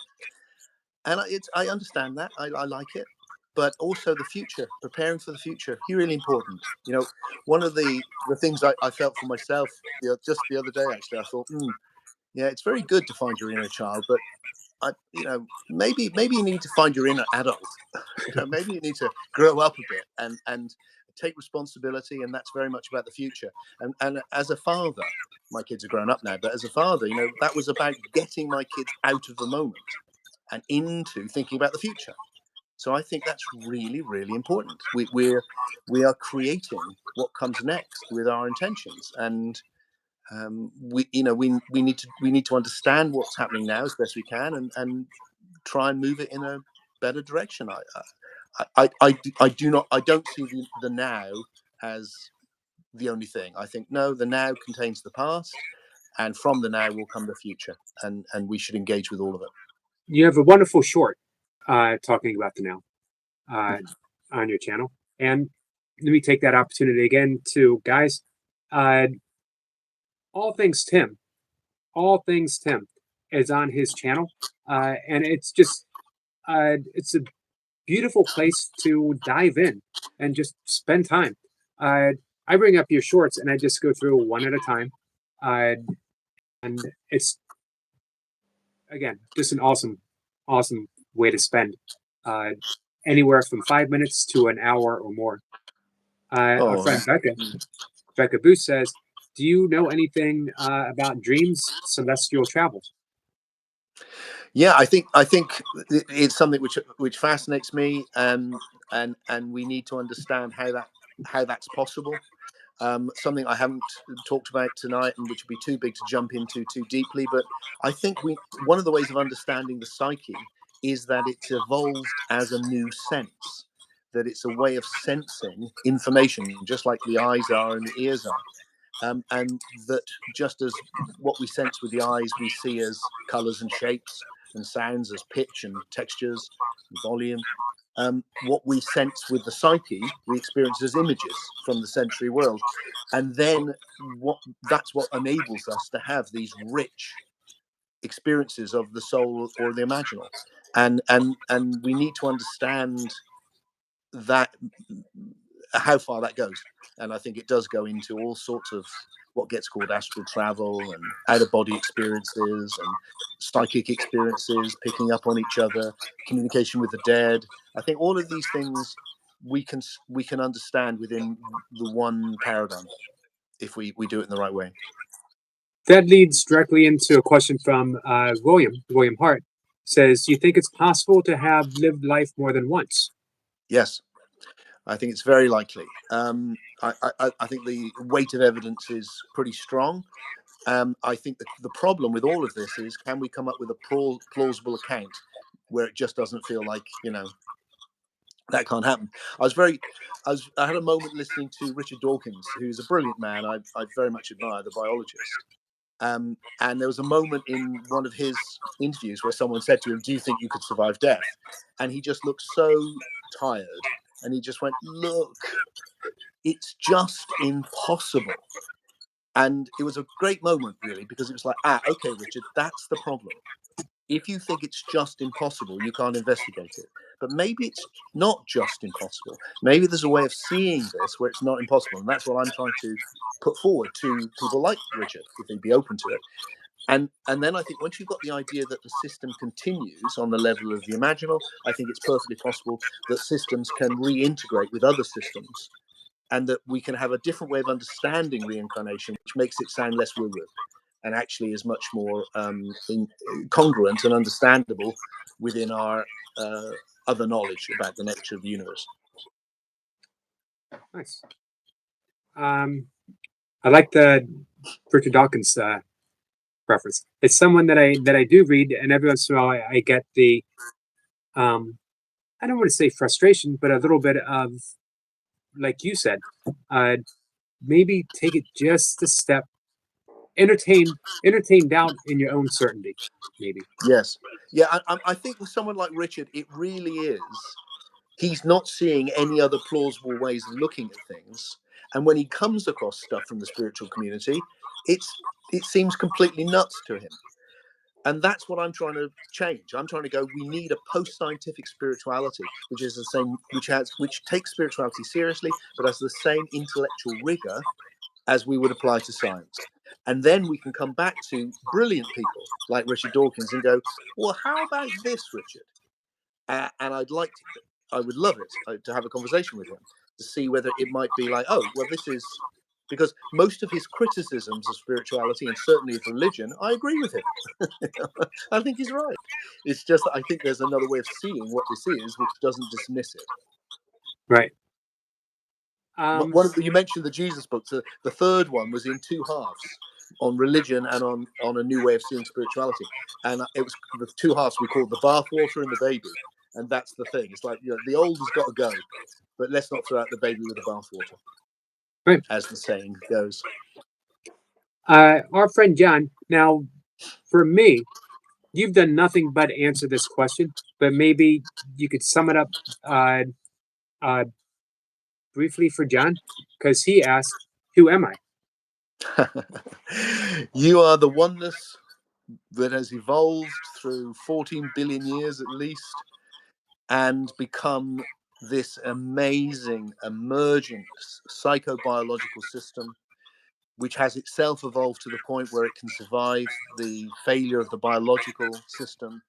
I understand that. I like it, but also the future, preparing for the future, really important. One of the things I felt for myself, just the other day, actually, I thought, yeah, it's very good to find your inner child, but maybe you need to find your inner adult. Maybe you need to grow up a bit and take responsibility, and that's very much about the future. And as a father, my kids are grown up now, but as a father, that was about getting my kids out of the moment and into thinking about the future. So I think that's really, really important. We are creating what comes next with our intentions, and we need to understand what's happening now as best we can, and try and move it in a better direction. I don't see the now as the only thing. I think, no, the now contains the past, and from the now will come the future, and we should engage with all of it. You have a wonderful short talking about the now uh, on your channel. And let me take that opportunity again to, guys, uh, all things Tim, all things Tim is on his channel. And it's a beautiful place to dive in and just spend time. I bring up your shorts and I just go through one at a time. And it's, again, just an awesome, awesome way to spend uh, anywhere from 5 minutes to an hour or more. Our Oh, friend Becca Booth says, do you know anything about dreams, celestial travel? yeah, I think it's something which fascinates me, and we need to understand how that's possible. Something I haven't talked about tonight, and which would be too big to jump into too deeply. But I think one of the ways of understanding the psyche is that it's evolved as a new sense, that it's a way of sensing information, just like the eyes are and the ears are. And that just as what we sense with the eyes, we see as colors and shapes, and sounds as pitch and textures and volume. What we sense with the psyche, we experience as images from the sensory world, and then that's what enables us to have these rich experiences of the soul or the imaginal, and we need to understand that, how far that goes. And I think it does go into all sorts of what gets called astral travel and out of body experiences and psychic experiences, picking up on each other, communication with the dead. I think all of these things we can understand within the one paradigm, if we do it in the right way. That leads directly into a question from William Hart. Says, do you think it's possible to have lived life more than once? Yes, I think it's very likely. I think the weight of evidence is pretty strong. I think the problem with all of this is, can we come up with a plausible account where it just doesn't feel like, that can't happen. I had a moment listening to Richard Dawkins, who's a brilliant man. I very much admire, the biologist. And there was a moment in one of his interviews where someone said to him, "Do you think you could survive death?" And he just looked so tired And he just went, look, it's just impossible. And it was a great moment, really, because it was like, okay, Richard, that's the problem. If you think it's just impossible, you can't investigate it. But maybe it's not just impossible. Maybe there's a way of seeing this where it's not impossible. And that's what I'm trying to put forward to people like Richard, if they'd be open to it. And then I think once you've got the idea that the system continues on the level of the imaginal, I think it's perfectly possible that systems can reintegrate with other systems, and that we can have a different way of understanding reincarnation, which makes it sound less woo-woo and actually is much more congruent and understandable within our other knowledge about the nature of the universe. Nice. I like the Richard Dawkins preference. It's someone that I do read, and every once in a while I get the I don't want to say frustration, but a little bit of, like you said, maybe take it just a step. Entertain doubt in your own certainty, maybe. Yes. Yeah, I think with someone like Richard, it really is. He's not seeing any other plausible ways of looking at things. And when he comes across stuff from the spiritual community, it seems completely nuts to him. And that's what I'm trying to change. I'm trying to go, we need a post-scientific spirituality, which is the same, which takes spirituality seriously, but has the same intellectual rigor as we would apply to science. And then we can come back to brilliant people like Richard Dawkins and go, well, how about this, Richard? And I would love it to have a conversation with him to see whether it might be like, oh, well, this is, because most of his criticisms of spirituality and certainly of religion, I agree with him. I think he's right. It's just that I think there's another way of seeing what this is, which doesn't dismiss it. Right. You mentioned the Jesus books. The third one was in two halves, on religion and on a new way of seeing spirituality. And it was the two halves we called the bathwater and the baby. And that's the thing. It's like, the old has got to go, but let's not throw out the baby with the bathwater, right, as the saying goes. Our friend John. Now, for me, you've done nothing but answer this question, but maybe you could sum it up briefly for John, because he asked, "Who am I?" You are the oneness that has evolved through 14 billion years at least and become this amazing emergent psychobiological system, which has itself evolved to the point where it can survive the failure of the biological system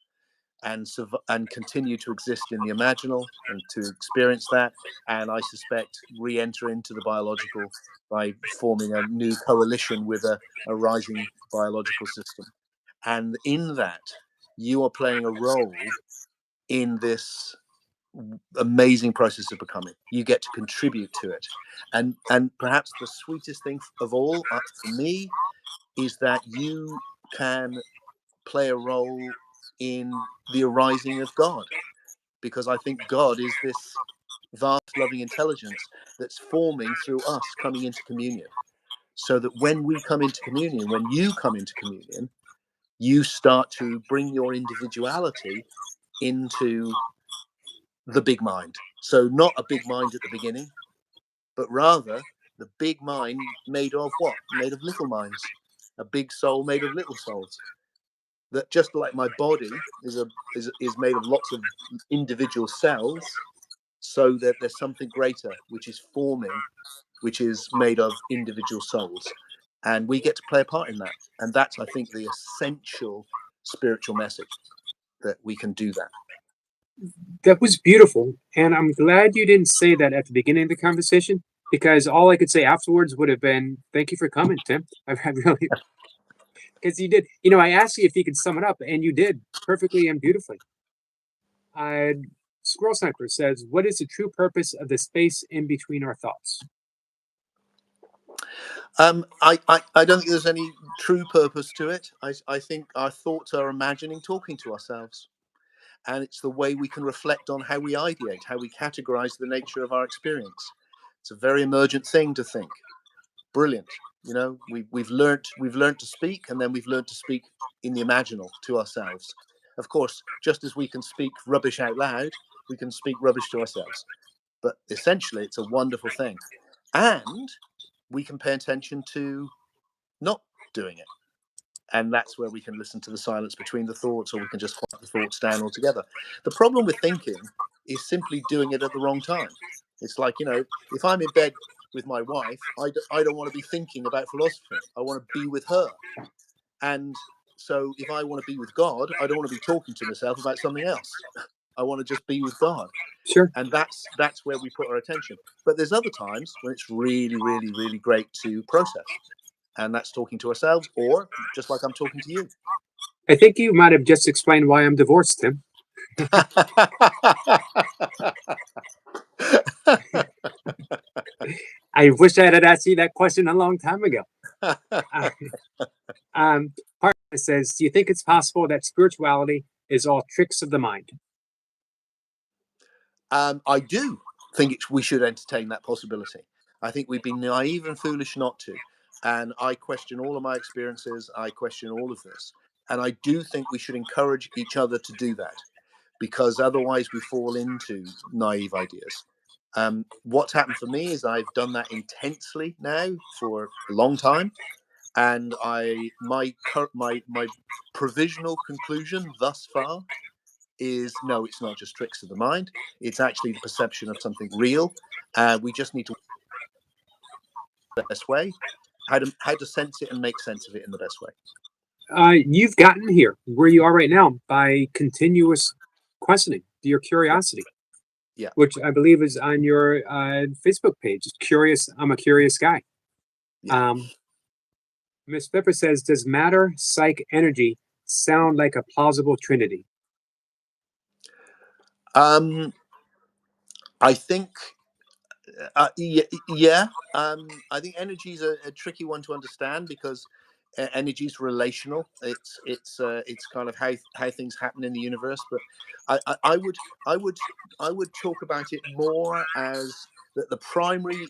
and continue to exist in the imaginal and to experience that, and I suspect re-enter into the biological by forming a new coalition with a rising biological system. And in that, you are playing a role in this amazing process of becoming. You get to contribute to it. And perhaps the sweetest thing of all for me is that you can play a role in the arising of God, because I think God is this vast loving intelligence that's forming through us coming into communion, so that when we come into communion, when you come into communion, you start to bring your individuality into the big mind. So not a big mind at the beginning, but rather the big mind made of what? Made of little minds. A big soul made of little souls. That just like my body is made of lots of individual cells, so that there's something greater which is forming, which is made of individual souls, and we get to play a part in that. And that's, I think, the essential spiritual message, that we can do that. That was beautiful, and I'm glad you didn't say that at the beginning of the conversation, because all I could say afterwards would have been, "Thank you for coming, Tim." I really, because you did. I asked you if you could sum it up, and you did perfectly and beautifully. Squirrel Sniper says, "What is the true purpose of the space in between our thoughts?" I don't think there's any true purpose to it. I think our thoughts are imagining talking to ourselves. And it's the way we can reflect on how we ideate, how we categorize the nature of our experience. It's a very emergent thing to think. Brilliant. We've learned to speak, and then we've learned to speak in the imaginal to ourselves. Of course, just as we can speak rubbish out loud, we can speak rubbish to ourselves. but essentially it's a wonderful thing. And we can pay attention to not doing it. And that's where we can listen to the silence between the thoughts, or we can just quiet the thoughts down altogether. The problem with thinking is simply doing it at the wrong time. It's like, if I'm in bed with my wife, I don't want to be thinking about philosophy. I want to be with her. And so if I want to be with God, I don't want to be talking to myself about something else. I want to just be with God. Sure. And that's where we put our attention. But there's other times when it's really, really, really great to process. And that's talking to ourselves, or just like I'm talking to you. I think you might have just explained why I'm divorced, Tim. I wish I had asked you that question a long time ago. Part says, do you think it's possible that spirituality is all tricks of the mind? I do think we should entertain that possibility. I think we've been naive and foolish not to. And I question all of my experiences. I question all of this. And I do think we should encourage each other to do that, because otherwise we fall into naive ideas. What's happened for me is I've done that intensely now for a long time. And my provisional conclusion thus far is no, it's not just tricks of the mind. It's actually the perception of something real. We just need to the best way, how to sense it and make sense of it in the best way. You've gotten here where you are right now by continuous questioning, your curiosity. Yeah. Which I believe is on your Facebook page. Curious, I'm a curious guy. Yeah. Miss Pepper says, does matter, psych, energy sound like a plausible trinity? I think, yeah. I think energy is a tricky one to understand, because energy is relational. It's kind of how things happen in the universe. But I would talk about it more as that the primary.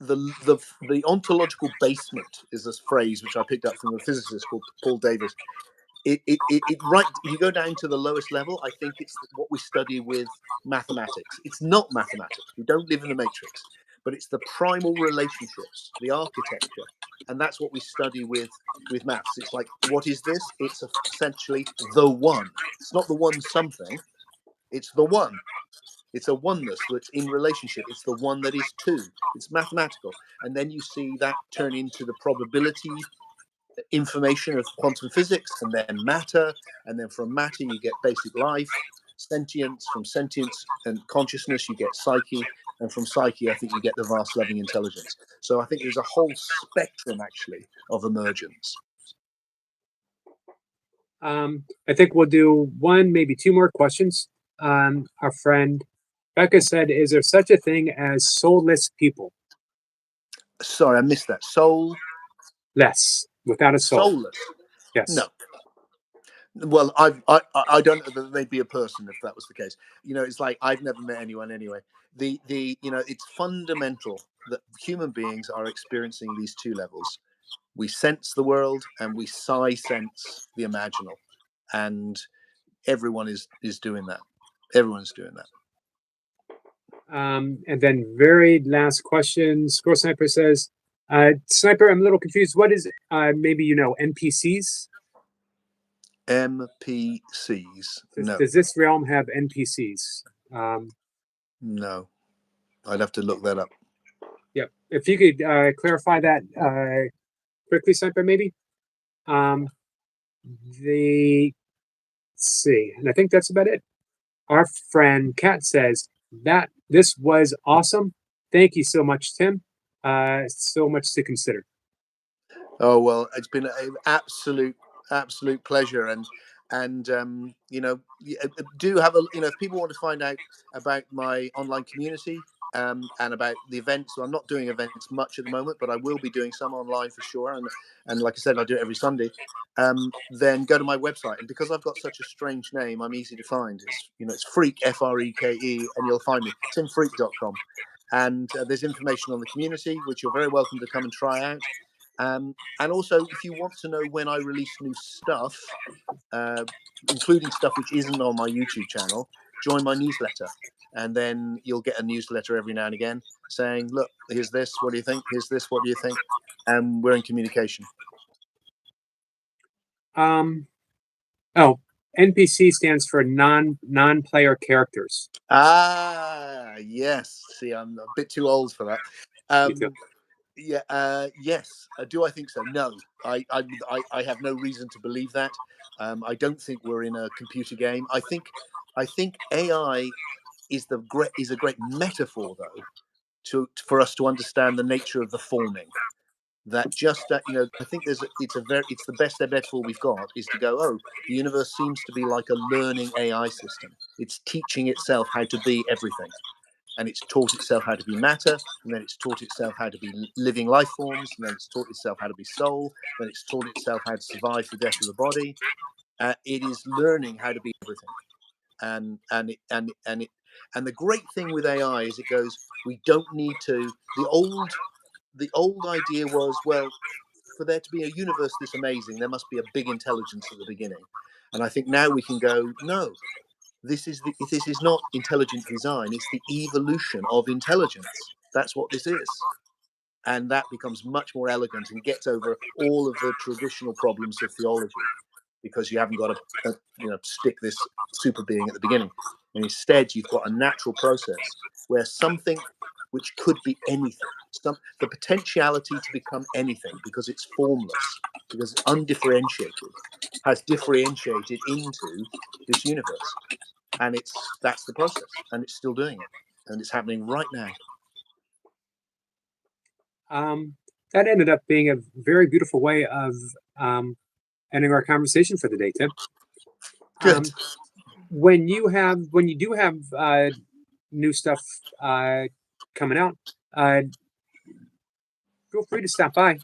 The ontological basement is this phrase which I picked up from a physicist called Paul Davies. Right, if you go down to the lowest level, I think it's what we study with mathematics. It's not mathematics. We don't live in the matrix, but it's the primal relationships, the architecture, and that's what we study with maths. It's like, what is this? It's essentially the one. It's not the one something. It's the one. It's a oneness that's in relationship. It's the one that is two. It's mathematical. And then you see that turn into the probability information of quantum physics, and then matter. And then from matter, you get basic life, sentience. From sentience and consciousness, you get psyche. And from psyche, I think you get the vast loving intelligence. So I think there's a whole spectrum, actually, of emergence. I think we'll do one, maybe two more questions. Our friend Becca said, is there such a thing as soulless people? Sorry, I missed that. Less, without a soul. Soulless? Yes. No. Well, I don't know that they'd be a person if that was the case. It's like I've never met anyone anyway. It's fundamental that human beings are experiencing these two levels. We sense the world and we sense the imaginal, and everyone is doing that. Everyone's doing that. And then very last question, Score Sniper says, Sniper, I'm a little confused. What is maybe NPCs? NPCs. No. Does this realm have NPCs? No. I'd have to look that up. Yep. If you could clarify that quickly, Sniper, maybe. Let's see, and I think that's about it. Our friend Kat says that this was awesome. Thank you so much, Tim. So much to consider. Oh, well, it's been an absolute pleasure. And do have if people want to find out about my online community and about the events. So I'm not doing events much at the moment, but I will be doing some online for sure. And like I said, I do it every Sunday. Then go to my website. And because I've got such a strange name, I'm easy to find. It's Freke, Freke, and you'll find me, timfreke.com. And there's information on the community, which you're very welcome to come and try out. And also, if you want to know when I release new stuff, including stuff which isn't on my YouTube channel, join my newsletter. and then you'll get a newsletter every now and again saying, look, here's this, what do you think? Here's this, what do you think? And we're in communication. Oh, NPC stands for non-player characters. Ah, yes. See, I'm a bit too old for that. Me too. Yeah. Yes. Do I think so? No. I have no reason to believe that. I don't think we're in a computer game. I think AI is a great metaphor, though, for us to understand the nature of the forming. That just I think it's the best metaphor we've got is to go, oh, the universe seems to be like a learning AI system. It's teaching itself how to be everything, and it's taught itself how to be matter, and then it's taught itself how to be living life forms, and then it's taught itself how to be soul, then it's taught itself how to survive the death of the body. It is learning how to be everything, and the great thing with AI is it goes, we don't need to. The old idea was, well, for there to be a universe this amazing, there must be a big intelligence at the beginning. And I think now we can go, no, this is not intelligent design, it's the evolution of intelligence. That's what this is. And that becomes much more elegant and gets over all of the traditional problems of theology, because you haven't got to stick this super being at the beginning. And instead, you've got a natural process where something which could be anything, the potentiality to become anything, because it's formless, because it's undifferentiated, has differentiated into this universe. And that's the process, and it's still doing it, and it's happening right now. That ended up being a very beautiful way of ending our conversation for the day, Tim. Good. When you do have new stuff coming out, feel free to stop by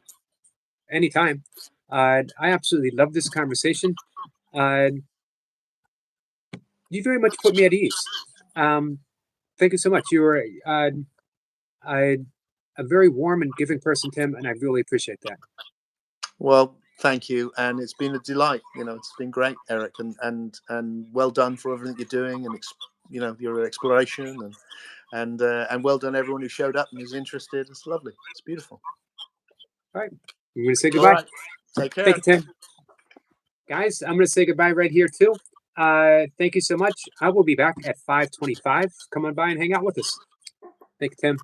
anytime. I absolutely love this conversation. You very much put me at ease. Thank you so much. You were a very warm and giving person, Tim, and I really appreciate that. Well, thank you, and it's been a delight. It's been great, Eric, and well done for everything you're doing, and your exploration, and well done everyone who showed up and is interested. It's lovely. It's beautiful. All right, I'm going to say All goodbye. right. Take care. Thank you, Tim. Guys, I'm going to say goodbye right here too. Thank you so much. I will be back at 5:25. Come on by and hang out with us. Thank you, Tim.